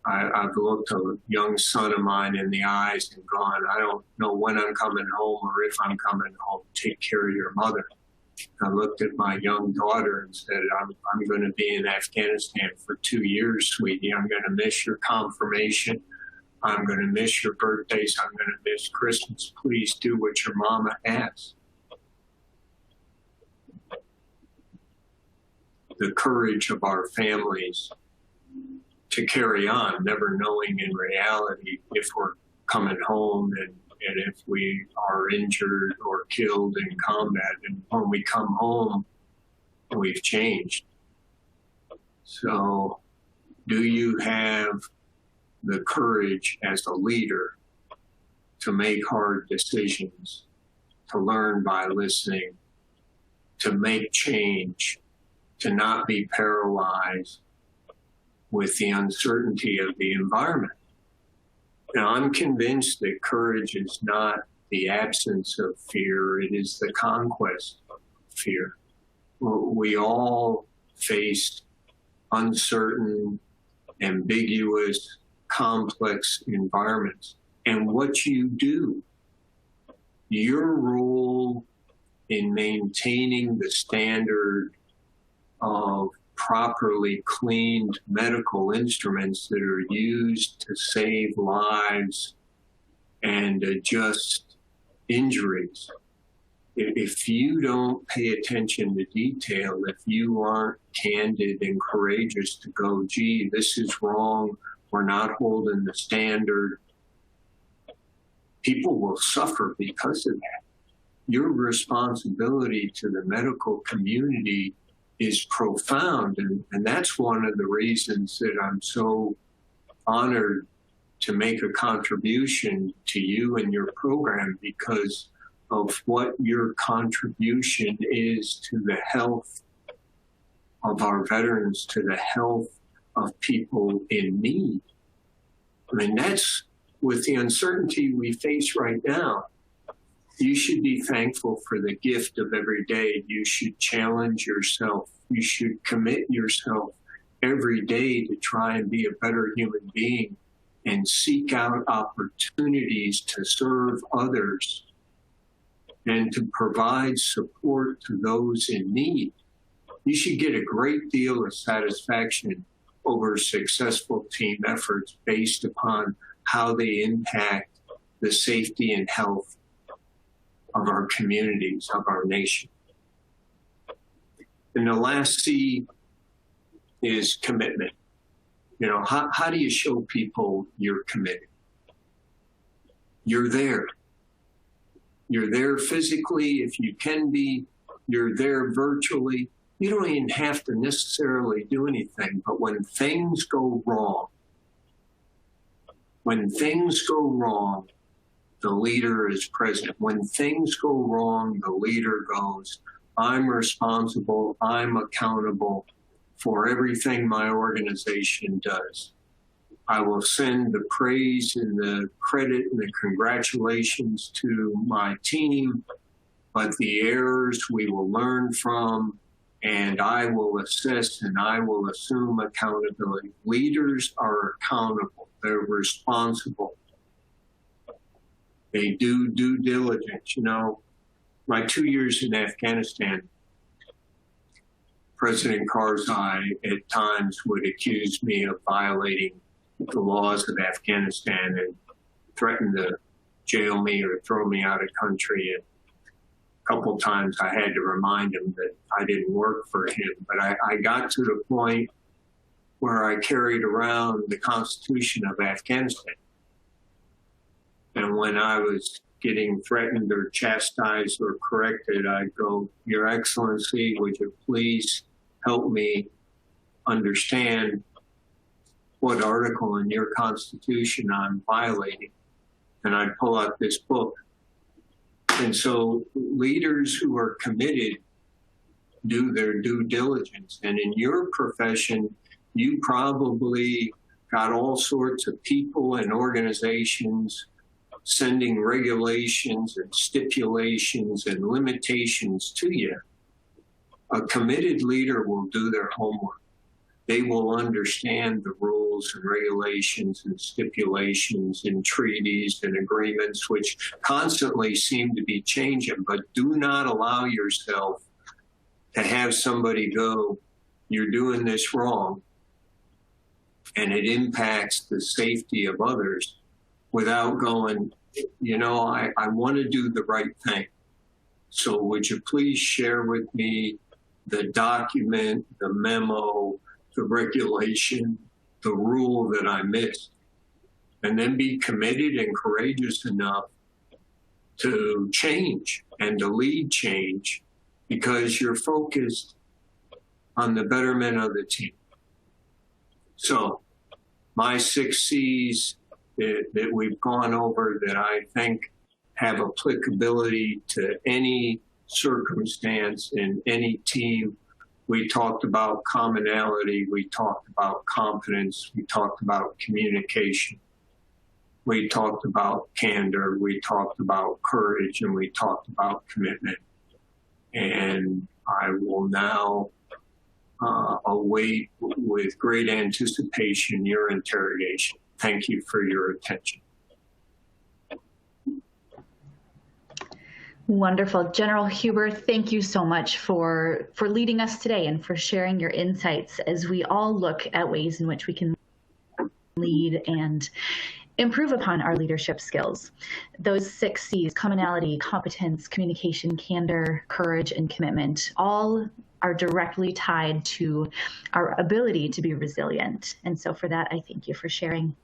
I've looked a young son of mine in the eyes and gone, I don't know when I'm coming home or if I'm coming home. Take care of your mother. I looked at my young daughter and said, I'm going to be in Afghanistan for 2 years, sweetie. I'm going to miss your confirmation. I'm going to miss your birthdays. I'm going to miss Christmas. Please do what your mama asks. The courage of our families to carry on, never knowing in reality if we're coming home and if we are injured or killed in combat. And when we come home, we've changed. So do you have the courage as a leader to make hard decisions, to learn by listening, to make change, to not be paralyzed with the uncertainty of the environment? Now, I'm convinced that courage is not the absence of fear, it is the conquest of fear. We all face uncertain, ambiguous, complex environments. And what you do, your role in maintaining the standard of properly cleaned medical instruments that are used to save lives and adjust injuries. If you don't pay attention to detail, if you aren't candid and courageous to go, gee, this is wrong, we're not holding the standard, people will suffer because of that. Your responsibility to the medical community is profound. And that's one of the reasons that I'm so honored to make a contribution to you and your program, because of what your contribution is to the health of our veterans, to the health of people in need. I mean, that's with the uncertainty we face right now. You should be thankful for the gift of every day. You should challenge yourself. You should commit yourself every day to try and be a better human being and seek out opportunities to serve others and to provide support to those in need. You should get a great deal of satisfaction over successful team efforts based upon how they impact the safety and health of our communities, of our nation. And the last C is commitment. You know, how do you show people you're committed? You're there. You're there physically, if you can be. You're there virtually. You don't even have to necessarily do anything, but when things go wrong, the leader is present. When things go wrong, the leader goes, I'm responsible, I'm accountable for everything my organization does. I will send the praise and the credit and the congratulations to my team, but the errors we will learn from, and I will assess and I will assume accountability. Leaders are accountable, they're responsible. They do due diligence. You know, my 2 years in Afghanistan, President Karzai at times would accuse me of violating the laws of Afghanistan and threaten to jail me or throw me out of country. And a couple of times I had to remind him that I didn't work for him. But I got to the point where I carried around the Constitution of Afghanistan. And when I was getting threatened or chastised or corrected, I'd go, Your Excellency, would you please help me understand what article in your Constitution I'm violating? And I'd pull out this book. And so leaders who are committed do their due diligence. And in your profession, you probably got all sorts of people and organizations sending regulations and stipulations and limitations to you. A committed leader will do their homework. They will understand the rules rules and regulations and stipulations and treaties and agreements, which constantly seem to be changing, but do not allow yourself to have somebody go, you're doing this wrong, and it impacts the safety of others, without going, I want to do the right thing. So would you please share with me the document, the memo, the regulation, the rule that I missed? And then be committed and courageous enough to change and to lead change, because you're focused on the betterment of the team. So my 6 C's that we've gone over, that I think have applicability to any circumstance in any team. We talked about commonality, we talked about confidence, we talked about communication, we talked about candor, we talked about courage, and we talked about commitment. And I will now await with great anticipation your interrogation. Thank you for your attention. Wonderful. General Huber, thank you so much for leading us today and for sharing your insights as we all look at ways in which we can lead and improve upon our leadership skills. Those 6 C's, commonality, competence, communication, candor, courage, and commitment, all are directly tied to our ability to be resilient. And so for that, I thank you for sharing.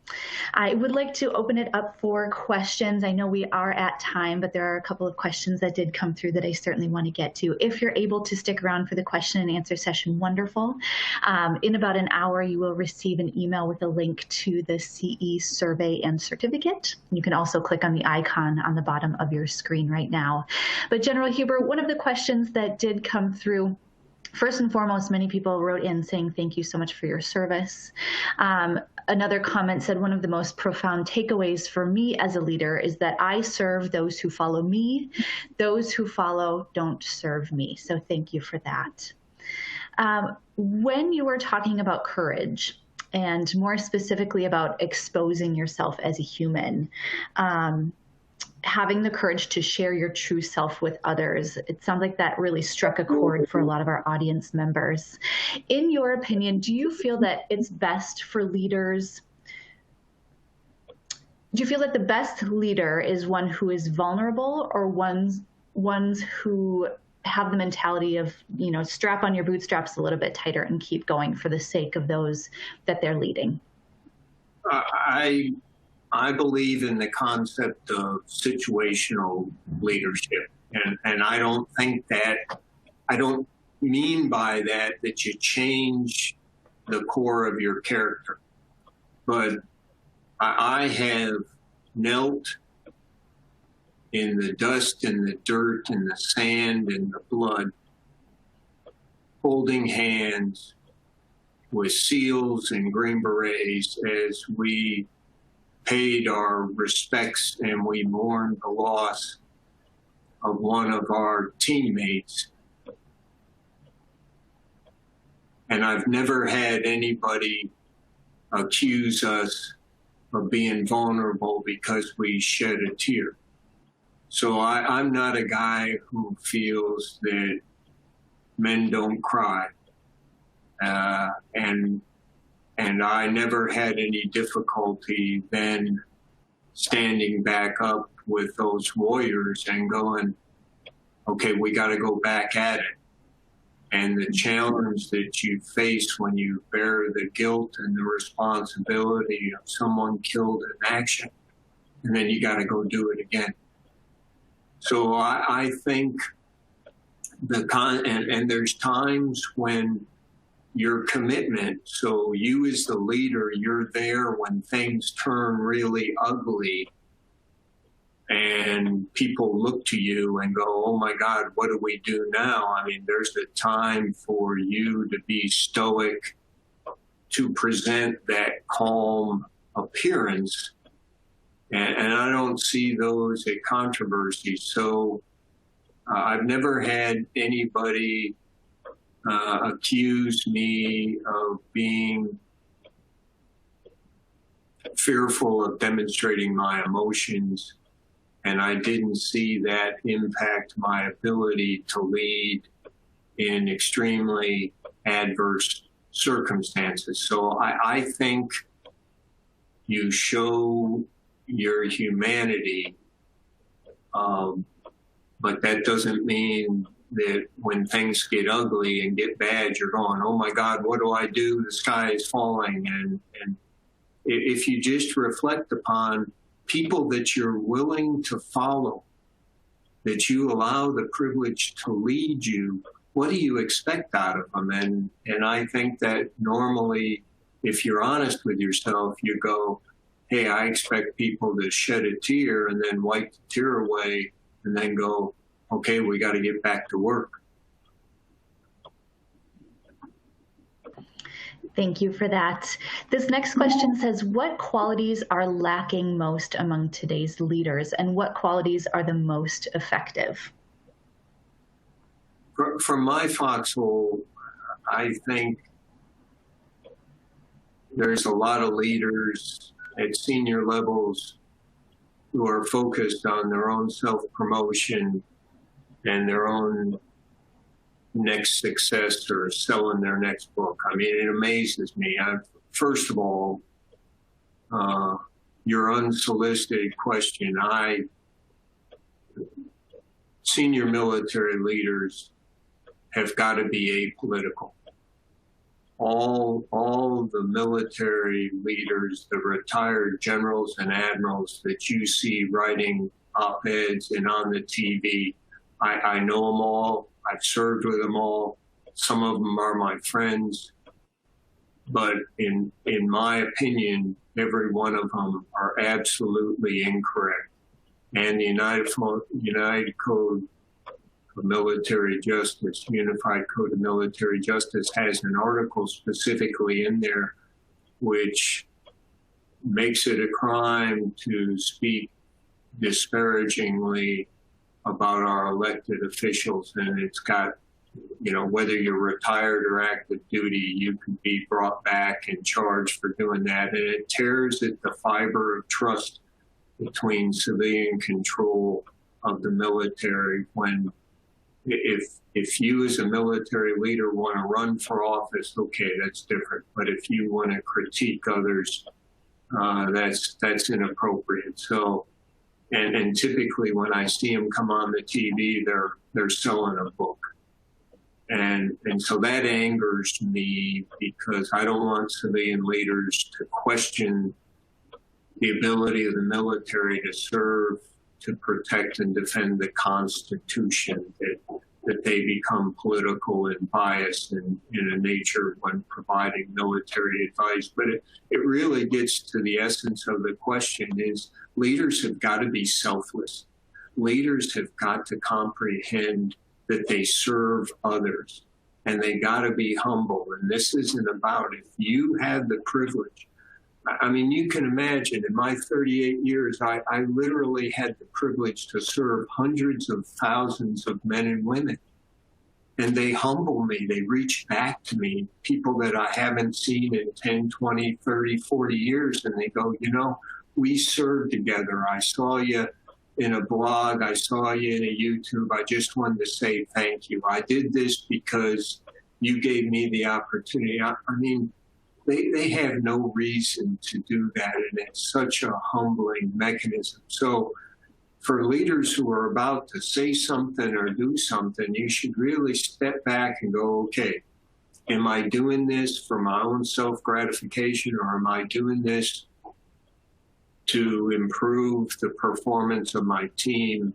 I would like to open it up for questions. I know we are at time, but there are a couple of questions that did come through that I certainly want to get to. If you're able to stick around for the question and answer session, wonderful. In about an hour, you will receive an email with a link to the CE survey and certificate. You can also click on the icon on the bottom of your screen right now. But General Huber, one of the questions that did come through, first and foremost, many people wrote in saying, thank you so much for your service. Another comment said, one of the most profound takeaways for me as a leader is that I serve those who follow me. Those who follow don't serve me. So thank you for that. When you were talking about courage, and more specifically about exposing yourself as a human, having the courage to share your true self with others, it sounds like that really struck a chord for a lot of our audience members. In your opinion, do you feel that it's best for leaders? Do you feel that the best leader is one who is vulnerable, or ones who have the mentality of, strap on your bootstraps a little bit tighter and keep going for the sake of those that they're leading? I believe in the concept of situational leadership. And I don't mean by that you change the core of your character. But I have knelt in the dust and the dirt and the sand and the blood, holding hands with SEALs and Green Berets as we paid our respects and we mourned the loss of one of our teammates. And I've never had anybody accuse us of being vulnerable because we shed a tear. So I'm not a guy who feels that men don't cry. And I never had any difficulty then standing back up with those warriors and going, okay, we got to go back at it. And the challenge that you face when you bear the guilt and the responsibility of someone killed in action, and then you got to go do it again. So I think and there's times when your commitment, so you as the leader, you're there when things turn really ugly and people look to you and go, oh my God, what do we do now? I mean, there's a time for you to be stoic, to present that calm appearance. And I don't see those as controversies. So I've never had anybody accuse me of being fearful of demonstrating my emotions, and I didn't see that impact my ability to lead in extremely adverse circumstances. So I think you show your humanity, but that doesn't mean that when things get ugly and get bad, you're going, oh my God, what do I do? The sky is falling. And if you just reflect upon people that you're willing to follow, that you allow the privilege to lead you, what do you expect out of them? And I think that normally, if you're honest with yourself, you go, hey, I expect people to shed a tear and then wipe the tear away and then go, okay, we got to get back to work. Thank you for that. This next question says, what qualities are lacking most among today's leaders, and what qualities are the most effective? From my foxhole, I think there's a lot of leaders at senior levels who are focused on their own self-promotion and their own next success or selling their next book. I mean, it amazes me. First of all, your unsolicited question, senior military leaders have got to be apolitical. All the military leaders, the retired generals and admirals that you see writing op-eds and on the TV, I know them all. I've served with them all. Some of them are my friends. But in my opinion, every one of them are absolutely incorrect. And the United Code of Military Justice, Unified Code of Military Justice, has an article specifically in there which makes it a crime to speak disparagingly about our elected officials. And it's got, whether you're retired or active duty, you can be brought back and charged for doing that. And it tears at the fiber of trust between civilian control of the military. When if you as a military leader want to run for office, okay, that's different. But if you want to critique others, that's inappropriate. So, and typically when I see them come on the TV, they're selling a book. And so that angers me, because I don't want civilian leaders to question the ability of the military to serve, to protect and defend the Constitution, that they become political and biased in a nature when providing military advice. But it really gets to the essence of the question is leaders have got to be selfless. Leaders have got to comprehend that they serve others, and they got to be humble. And this isn't about, if you have the privilege. I mean, you can imagine in my 38 years, I literally had the privilege to serve hundreds of thousands of men and women. And they humble me. They reach back to me, people that I haven't seen in 10, 20, 30, 40 years. And they go, we served together. I saw you in a blog. I saw you in a YouTube. I just wanted to say thank you. I did this because you gave me the opportunity. I mean, they have no reason to do that, and it's such a humbling mechanism. So for leaders who are about to say something or do something, you should really step back and go, okay, am I doing this for my own self-gratification, or am I doing this to improve the performance of my team,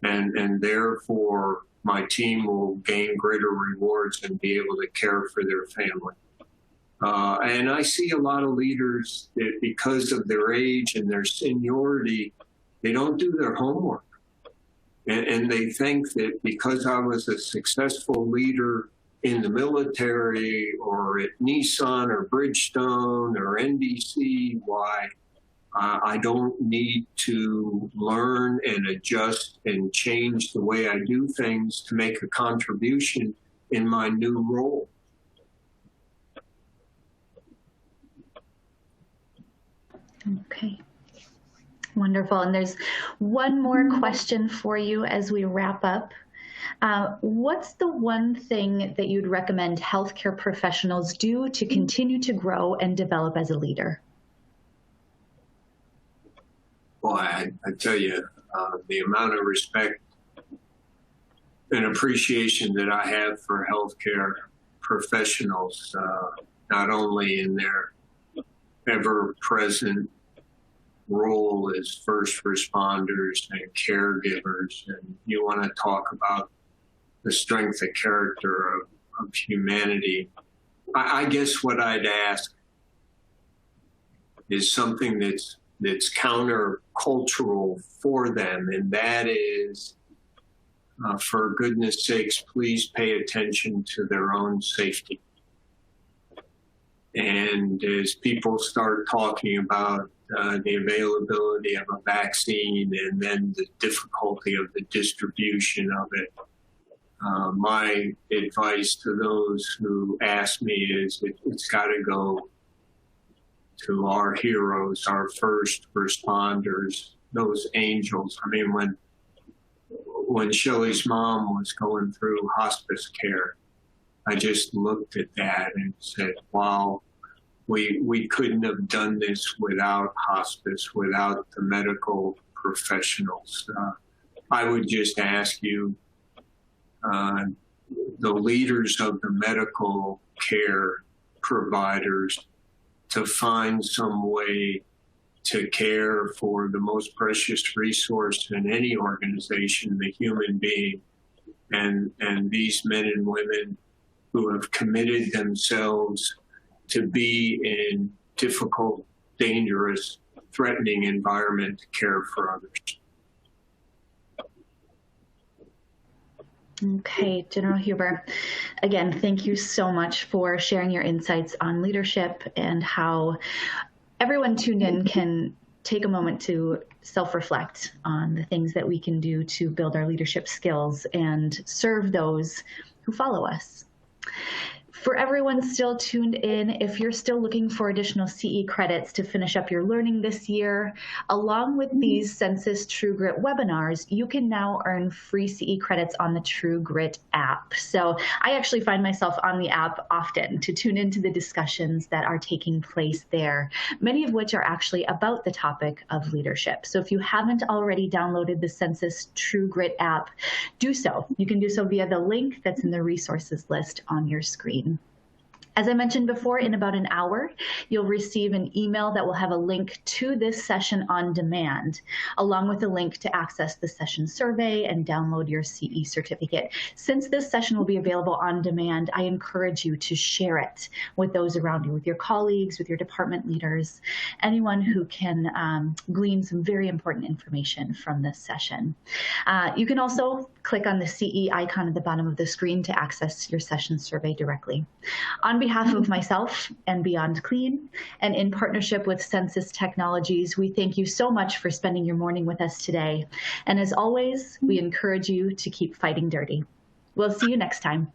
and therefore my team will gain greater rewards and be able to care for their family? And I see a lot of leaders that, because of their age and their seniority, they don't do their homework. And they think that because I was a successful leader in the military or at Nissan or Bridgestone or NBC, why I don't need to learn and adjust and change the way I do things to make a contribution in my new role. Okay. Wonderful. And there's one more question for you as we wrap up. What's the one thing that you'd recommend healthcare professionals do to continue to grow and develop as a leader? Boy, I tell you, the amount of respect and appreciation that I have for healthcare professionals, not only in their ever-present role as first responders and caregivers, and you want to talk about the strength of character of humanity. I guess what I'd ask is something that's counter-cultural for them, and that is, for goodness sakes, please pay attention to their own safety. And as people start talking about the availability of a vaccine and then the difficulty of the distribution of it, my advice to those who ask me is it's got to go to our heroes, our first responders, those angels. I mean, when Shelley's mom was going through hospice care, I just looked at that and said, wow, we couldn't have done this without hospice, without the medical professionals. I would just ask you, the leaders of the medical care providers, to find some way to care for the most precious resource in any organization, the human being, and these men and women who have committed themselves to be in difficult, dangerous, threatening environment to care for others. Okay, General Huber, again, thank you so much for sharing your insights on leadership and how everyone tuned in can take a moment to self-reflect on the things that we can do to build our leadership skills and serve those who follow us. For everyone still tuned in, if you're still looking for additional CE credits to finish up your learning this year, along with these Censis True Grit webinars, you can now earn free CE credits on the True Grit app. So I actually find myself on the app often to tune into the discussions that are taking place there, many of which are actually about the topic of leadership. So if you haven't already downloaded the Censis True Grit app, do so. You can do so via the link that's in the resources list on your screen. As I mentioned before, in about an hour, you'll receive an email that will have a link to this session on demand, along with a link to access the session survey and download your CE certificate. Since this session will be available on demand, I encourage you to share it with those around you, with your colleagues, with your department leaders, anyone who can glean some very important information from this session. You can also click on the CE icon at the bottom of the screen to access your session survey directly. On behalf of myself and Beyond Clean, and in partnership with Censis Technologies, we thank you so much for spending your morning with us today. And as always, we encourage you to keep fighting dirty. We'll see you next time.